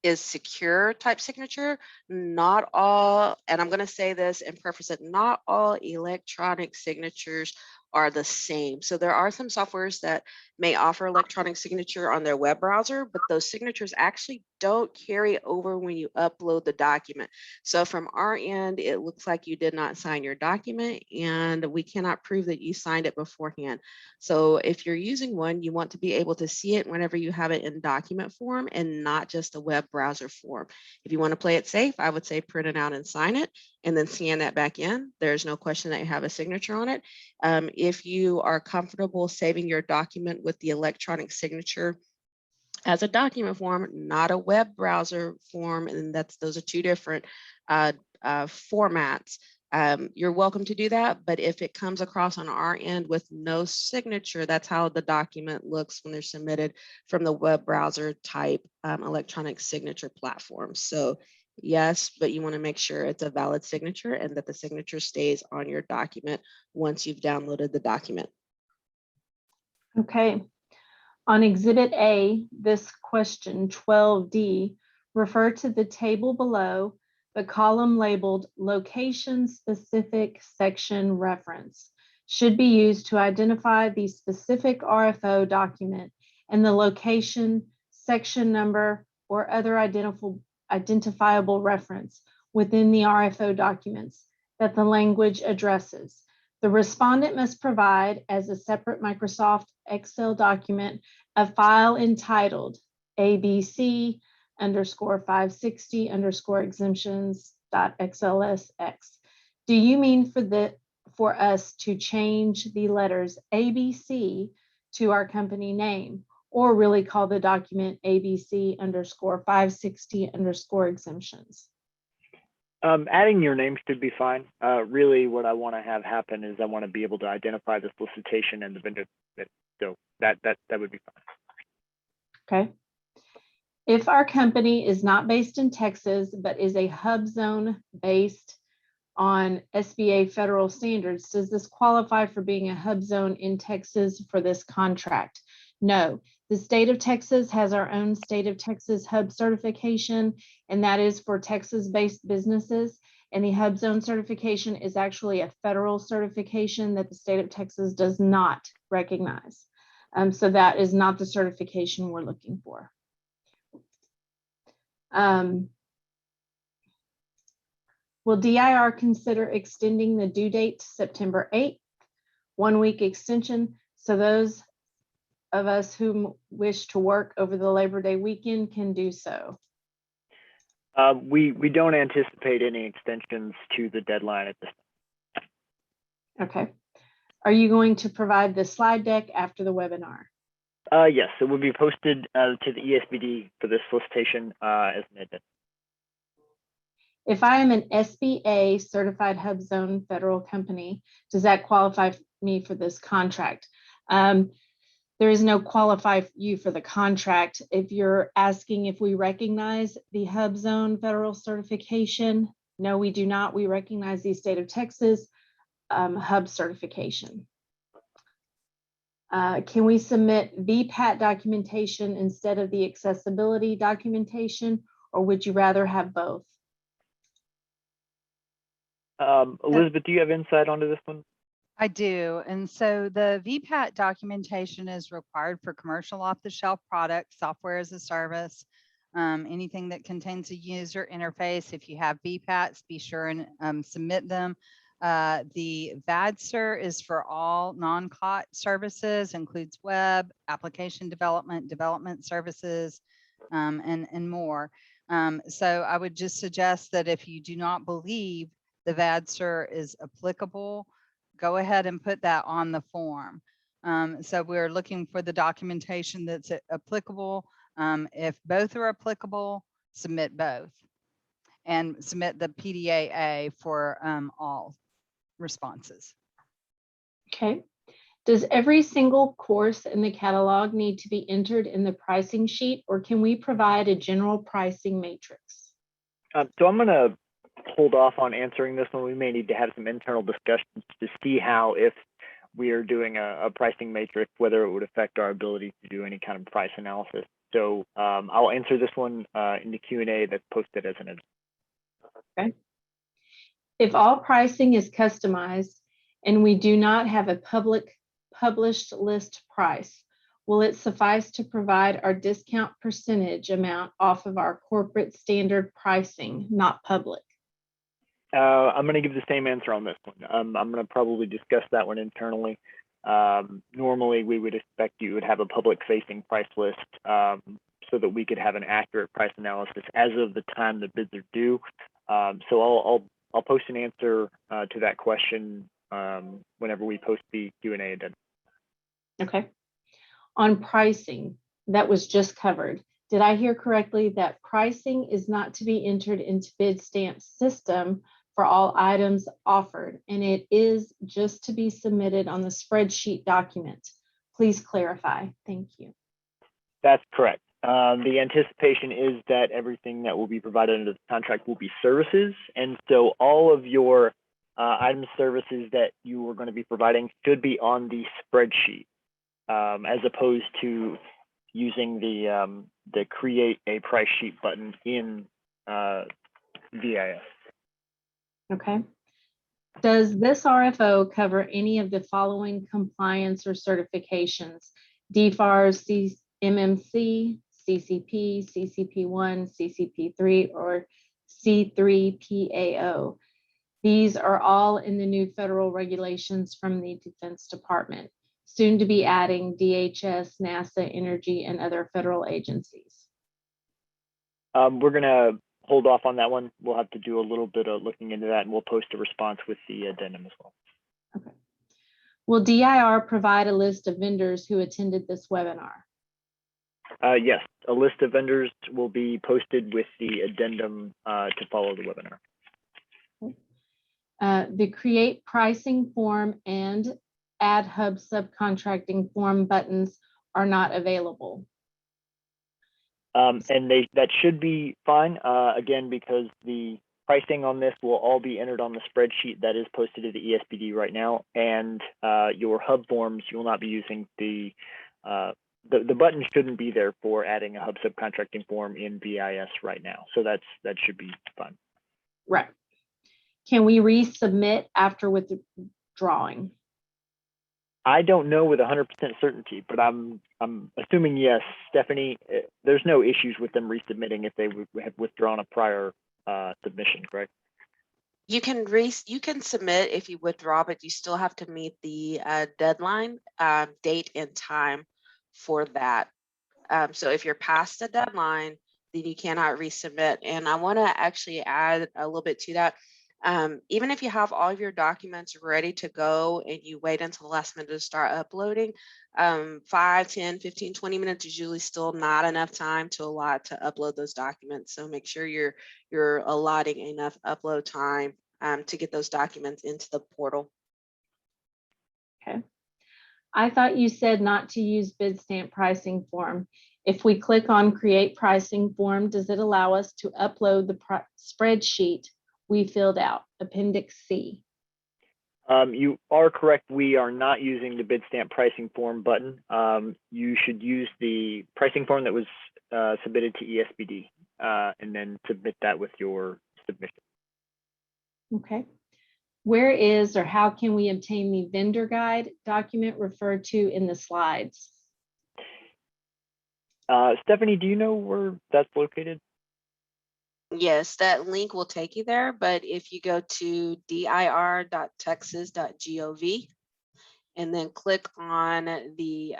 is secure type signature. Not all, and I'm going to say this and preface it, not all electronic signatures are the same. So there are some softwares that may offer electronic signature on their web browser, but those signatures actually don't carry over when you upload the document. So from our end, it looks like you did not sign your document and we cannot prove that you signed it beforehand. So if you're using one, you want to be able to see it whenever you have it in document form and not just a web browser form. If you want to play it safe, I would say print it out and sign it and then scan that back in. There's no question that you have a signature on it. If you are comfortable saving your document with the electronic signature as a document form, not a web browser form, and those are two different formats, you're welcome to do that. But if it comes across on our end with no signature, that's how the document looks when they're submitted from the web browser type electronic signature platform. So yes, but you want to make sure it's a valid signature and that the signature stays on your document once you've downloaded the document. Okay. On Exhibit A, this question 12D, refer to the table below, the column labeled location-specific section reference should be used to identify the specific RFO document and the location, section number, or other identifiable reference within the RFO documents that the language addresses. The respondent must provide as a separate Microsoft Excel document a file entitled ABC_560_exemptions.xlsx. Do you mean for us to change the letters ABC to our company name, or really call the document ABC_560_exemptions? Adding your name should be fine. Really what I want to have happen is I want to be able to identify the solicitation and the vendor. So that would be fine. Okay. If our company is not based in Texas, but is a hub zone based on SBA federal standards, does this qualify for being a hub zone in Texas for this contract? No. The state of Texas has our own state of Texas hub certification, and that is for Texas-based businesses. And the hub zone certification is actually a federal certification that the state of Texas does not recognize. So that is not the certification we're looking for. Will DIR consider extending the due date to September 8th, 1 week extension, so those of us who wish to work over the Labor Day weekend can do so? We don't anticipate any extensions to the deadline at this time. Okay. Are you going to provide the slide deck after the webinar? Yes, it will be posted to the ESBD for this solicitation as an addendum. If I am an SBA certified hub zone federal company, does that qualify me for this contract? There is no qualify you for the contract. If you're asking if we recognize the hub zone federal certification, no, we do not. We recognize the state of Texas hub certification. Can we submit VPAT documentation instead of the accessibility documentation, or would you rather have both? Elizabeth, do you have insight onto this one? I do. And so the VPAT documentation is required for commercial off-the-shelf products, software as a service, anything that contains a user interface. If you have VPATs, be sure and submit them. The VADSIR is for all non-COT services, includes web, application development services, and more. So I would just suggest that if you do not believe the VADSIR is applicable, go ahead and put that on the form. So we're looking for the documentation that's applicable. If both are applicable, submit both and submit the PDAA for all responses. Okay. Does every single course in the catalog need to be entered in the pricing sheet, or can we provide a general pricing matrix? So I'm going to hold off on answering this one. We may need to have some internal discussions to see how, if we are doing a pricing matrix, whether it would affect our ability to do any kind of price analysis. So I'll answer this one in the Q&A that's posted as an. Okay. If all pricing is customized and we do not have a published list price, will it suffice to provide our discount percentage amount off of our corporate standard pricing, not public? I'm going to give the same answer on this one. I'm going to probably discuss that one internally. Normally, we would expect you would have a public-facing price list so that we could have an accurate price analysis as of the time the bids are due. So I'll post an answer to that question whenever we post the Q&A. Okay. On pricing, that was just covered. Did I hear correctly that pricing is not to be entered into BidStamp system for all items offered, and it is just to be submitted on the spreadsheet document? Please clarify. Thank you. That's correct. The anticipation is that everything that will be provided under the contract will be services, and so all of your item services that you are going to be providing should be on the spreadsheet, as opposed to using the create a price sheet button in VIS. Okay. Does this RFO cover any of the following compliance or certifications? DFARS, MMC, CCP, CCP1, CCP3, or C3PAO? These are all in the new federal regulations from the Defense Department, soon to be adding DHS, NASA, Energy, and other federal agencies. We're going to hold off on that one. We'll have to do a little bit of looking into that, and we'll post a response with the addendum as well. Okay. Will DIR provide a list of vendors who attended this webinar? Yes, a list of vendors will be posted with the addendum to follow the webinar. The create pricing form and add hub subcontracting form buttons are not available. And that should be fine, again, because the pricing on this will all be entered on the spreadsheet that is posted to the ESPD right now, and your hub forms, you will not be using the button shouldn't be there for adding a hub subcontracting form in VIS right now. So that should be fine. Right. Can we resubmit after withdrawing? I don't know with 100% certainty, but I'm assuming yes. Stephanie, there's no issues with them resubmitting if they have withdrawn a prior submission, correct? You can submit if you withdraw, but you still have to meet the deadline date and time for that. So if you're past the deadline, then you cannot resubmit. And I want to actually add a little bit to that. Even if you have all of your documents ready to go and you wait until the last minute to start uploading, 5, 10, 15, 20 minutes is usually still not enough time to upload those documents. So make sure you're allotting enough upload time to get those documents into the portal. Okay. I thought you said not to use BidStamp pricing form. If we click on create pricing form, does it allow us to upload the spreadsheet we filled out, Appendix C? You are correct. We are not using the BidStamp pricing form button. You should use the pricing form that was submitted to ESPD and then submit that with your submission. Okay. Where is or how can we obtain the vendor guide document referred to in the slides? Stephanie, do you know where that's located? Yes, that link will take you there, but if you go to dir.texas.gov and then click on the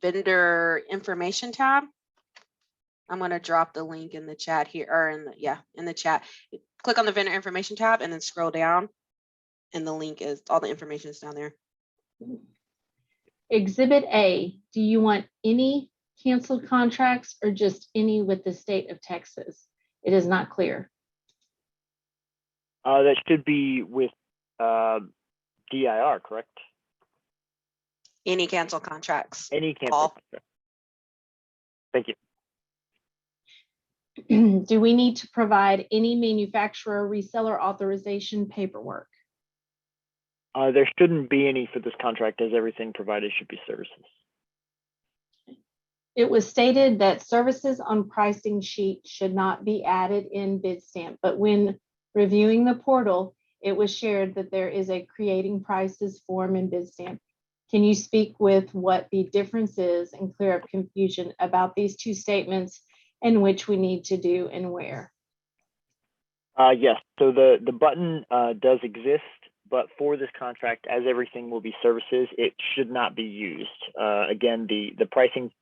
vendor information tab, I'm going to drop the link in the chat here, or in the chat. Click on the vendor information tab and then scroll down, and the link is all the information is down there. Exhibit A, do you want any canceled contracts or just any with the state of Texas? It is not clear. That should be with DIR, correct? Any canceled contracts. Any Paul. canceled contract. Thank you. Do we need to provide any manufacturer reseller authorization paperwork? There shouldn't be any for this contract, as everything provided should be services. It was stated that services on pricing sheet should not be added in BidStamp, but when reviewing the portal, it was shared that there is a creating prices form in BidStamp. Can you speak with what the difference is and clear up confusion about these two statements and which we need to do and where? Yes, so the button does exist, but for this contract, as everything will be services, it should not be used. Again, the pricing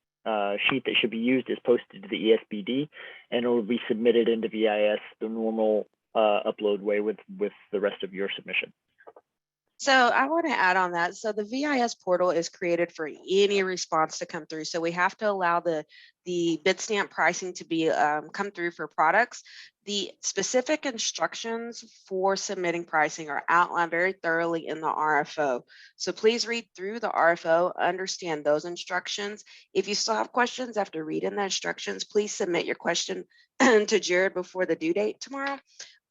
sheet that should be used is posted to the ESBD, and it will be submitted into VIS the normal upload way with the rest of your submission. So I want to add on that. So the VIS portal is created for any response to come through. So we have to allow the BidStamp pricing to be come through for products. The specific instructions for submitting pricing are outlined very thoroughly in the RFO. So please read through the RFO, understand those instructions. If you still have questions after reading the instructions, please submit your question to Jared before the due date tomorrow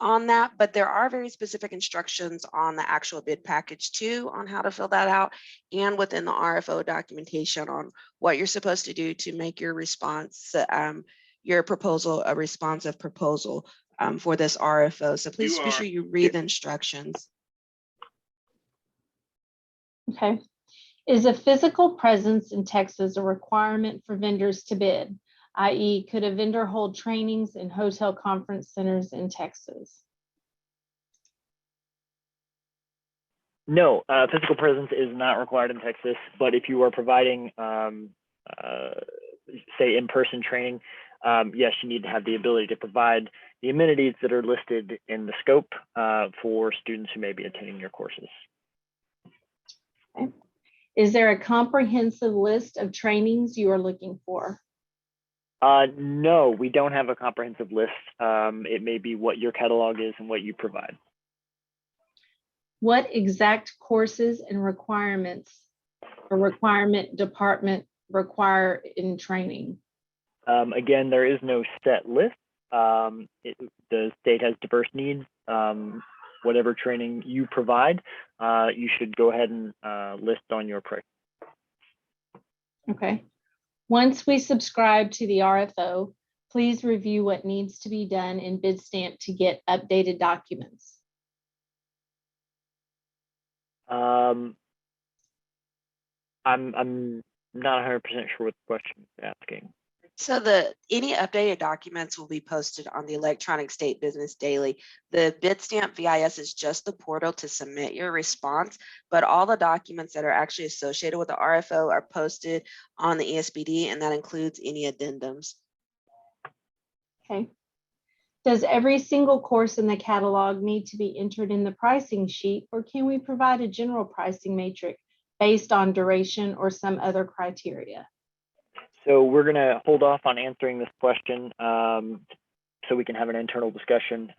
on that, but there are very specific instructions on the actual bid package too on how to fill that out, and within the RFO documentation on what you're supposed to do to make your response, your proposal a responsive proposal for this RFO. So please be sure you read the instructions. Okay. Is a physical presence in Texas a requirement for vendors to bid? I.e., could a vendor hold trainings in hotel conference centers in Texas? No, physical presence is not required in Texas, but if you are providing, say, in-person training, yes, you need to have the ability to provide the amenities that are listed in the scope for students who may be attending your courses. Okay. Is there a comprehensive list of trainings you are looking for? No, we don't have a comprehensive list. It may be what your catalog is and what you provide. What exact courses and requirements or requirement department require in training? Again, there is no set list. The state has diverse needs. Whatever training you provide, you should go ahead and list on your price. Okay. Once we subscribe to the RFO, please review what needs to be done in BidStamp to get updated documents. I'm not 100% sure what the question is asking. So any updated documents will be posted on the Electronic State Business Daily. The BidStamp VIS is just the portal to submit your response, but all the documents that are actually associated with the RFO are posted on the ESBD, and that includes any addendums. Okay. Does every single course in the catalog need to be entered in the pricing sheet, or can we provide a general pricing matrix based on duration or some other criteria? So we're going to hold off on answering this question so we can have an internal discussion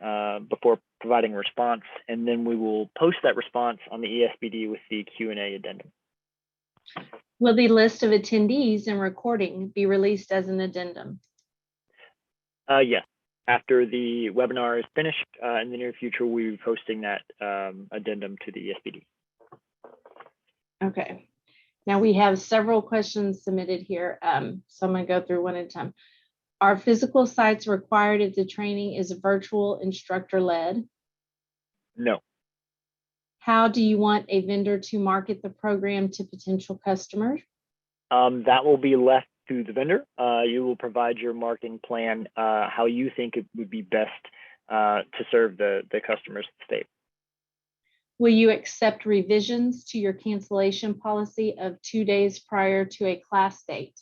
before providing a response, and then we will post that response on the ESBD with the Q&A addendum. Will the list of attendees and recording be released as an addendum? Yes. After the webinar is finished in the near future, we'll be posting that addendum to the ESBD. Okay. Now we have several questions submitted here, so I'm going to go through one at a time. Are physical sites required if the training is virtual instructor-led? No. How do you want a vendor to market the program to potential customers? That will be left to the vendor. You will provide your marketing plan, how you think it would be best to serve the customers of the state. Will you accept revisions to your cancellation policy of 2 days prior to a class date?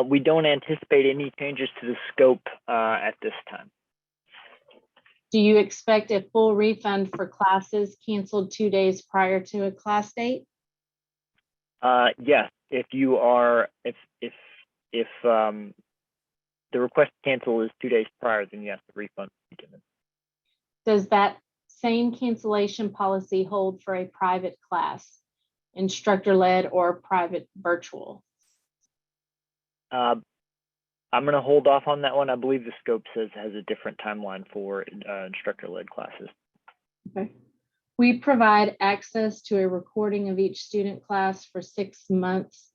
We don't anticipate any changes to the scope at this time. Do you expect a full refund for classes canceled 2 days prior to a class date? Yes, if you are, if the request to cancel is 2 days prior, then yes, the refund will be given. Does that same cancellation policy hold for a private class, instructor-led or private virtual? I'm going to hold off on that one. I believe the scope has a different timeline for instructor-led classes. Okay. We provide access to a recording of each student class for 6 months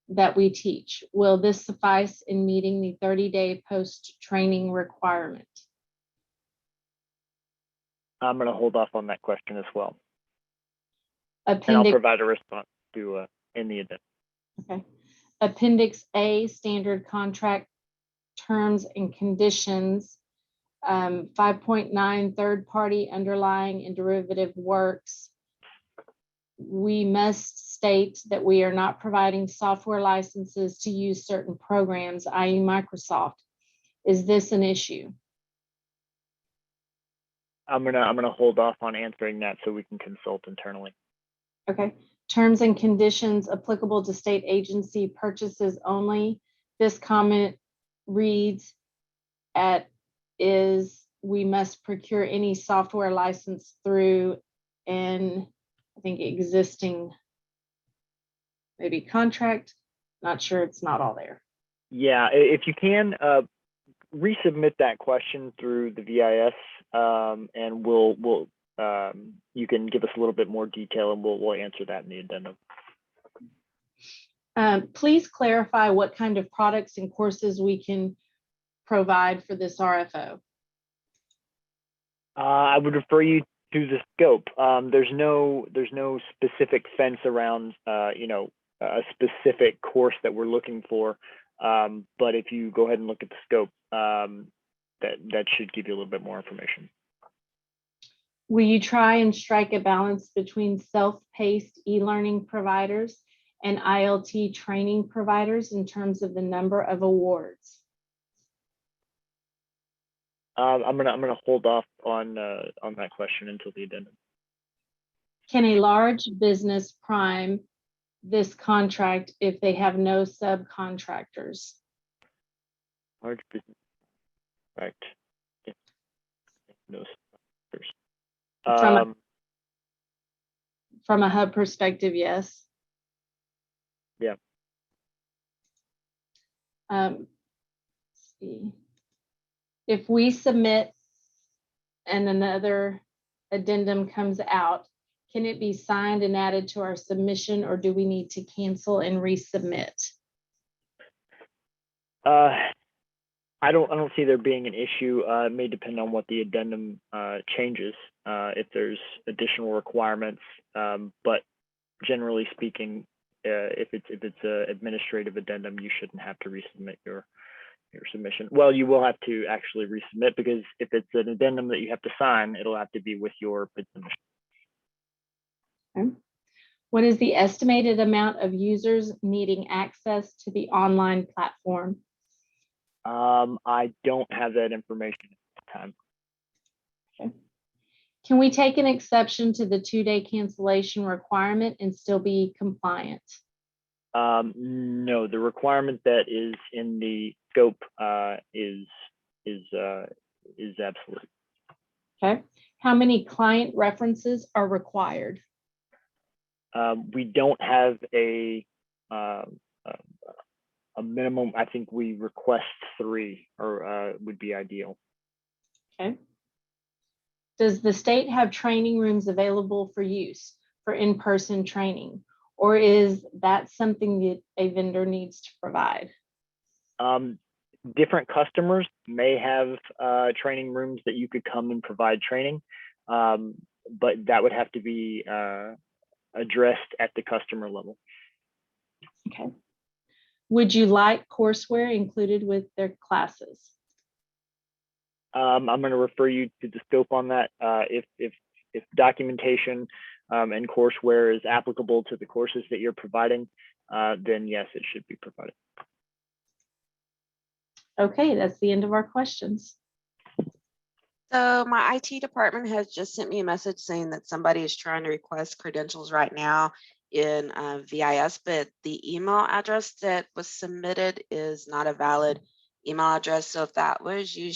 that we teach. Will this suffice in meeting the 30-day post-training requirement? I'm going to hold off on that question as well. And I'll Appendix, provide a response to in the event. okay. Appendix A, standard contract terms and conditions. 5.9, third-party underlying and derivative works. We must state that we are not providing software licenses to use certain programs, i.e. Microsoft. Is this an issue? I'm gonna hold off on answering that so we can consult internally. Okay. Terms and conditions applicable to state agency purchases only. This comment reads we must procure any software license through an, I think, existing maybe contract. Not sure, it's not all there. Yeah, if you can resubmit that question through the VIS, and you can give us a little bit more detail, and we'll answer that in the addendum. Please clarify what kind of products and courses we can provide for this RFO. I would refer you to the scope. There's no specific fence around a specific course that we're looking for. But if you go ahead and look at the scope, that should give you a little bit more information. Will you try and strike a balance between self-paced e-learning providers and ILT training providers in terms of the number of awards? I'm gonna hold off on that question until the addendum. Can a large business prime this contract if they have no subcontractors? Large business, right? Yeah. No subcontractors. From a hub perspective, yes. Yeah. Let's see. If we submit and another addendum comes out, can it be signed and added to our submission, or do we need to cancel and resubmit? I don't see there being an issue. It may depend on what the addendum changes, if there's additional requirements. But generally speaking, if it's an administrative addendum, you shouldn't have to resubmit your submission. Well, you will have to actually resubmit, because if it's an addendum that you have to sign, it'll have to be with your bid submission. Okay. What is the estimated amount of users needing access to the online platform? I don't have that information at this time. Okay. Can we take an exception to the 2-day cancellation requirement and still be compliant? No, the requirement that is in the scope is absolute. Okay. How many client references are required? We don't have a minimum. I think we request 3 or would be ideal. Okay. Does the state have training rooms available for use for in-person training, or is that something that a vendor needs to provide? Different customers may have training rooms that you could come and provide training, but that would have to be addressed at the customer level. Okay. Would you like courseware included with their classes? I'm going to refer you to the scope on that. If documentation and courseware is applicable to the courses that you're providing, then yes, it should be provided. Okay, that's the end of our questions. So my IT department has just sent me a message saying that somebody is trying to request credentials right now in VIS, but the email address that was submitted is not a valid email address. So if that was you,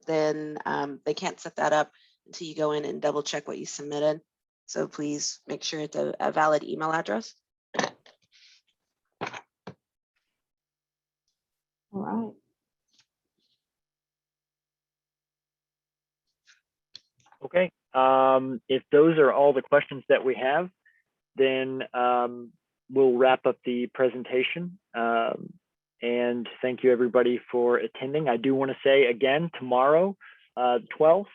then they can't set that up until you go in and double check what you submitted. So please make sure it's a valid email address. All right. Okay. If those are all the questions that we have, then we'll wrap up the presentation. And thank you everybody for attending. I do want to say again, tomorrow, 12th,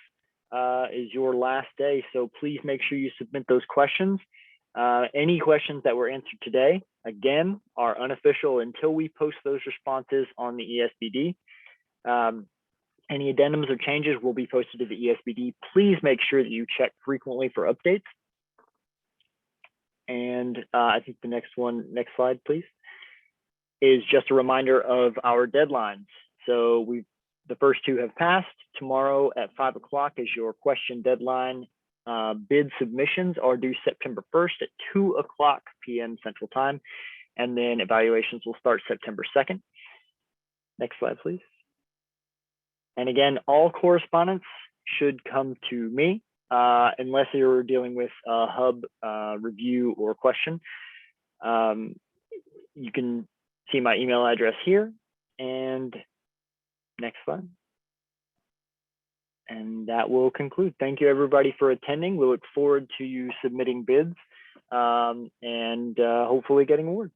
is your last day. So please make sure you submit those questions. Any questions that were answered today, again, are unofficial until we post those responses on the ESBD. Any addendums or changes will be posted to the ESBD. Please make sure that you check frequently for updates. And I think the next slide, please, is just a reminder of our deadlines. So the first two have passed. Tomorrow at 5 o'clock is your question deadline. Bid submissions are due September 1st at 2 p.m. Central Time. And then evaluations will start September 2nd. Next slide, please. And again, all correspondence should come to me unless you're dealing with a hub review or question. You can see my email address here. And next slide. And that will conclude. Thank you everybody for attending. We look forward to you submitting bids and hopefully getting awards.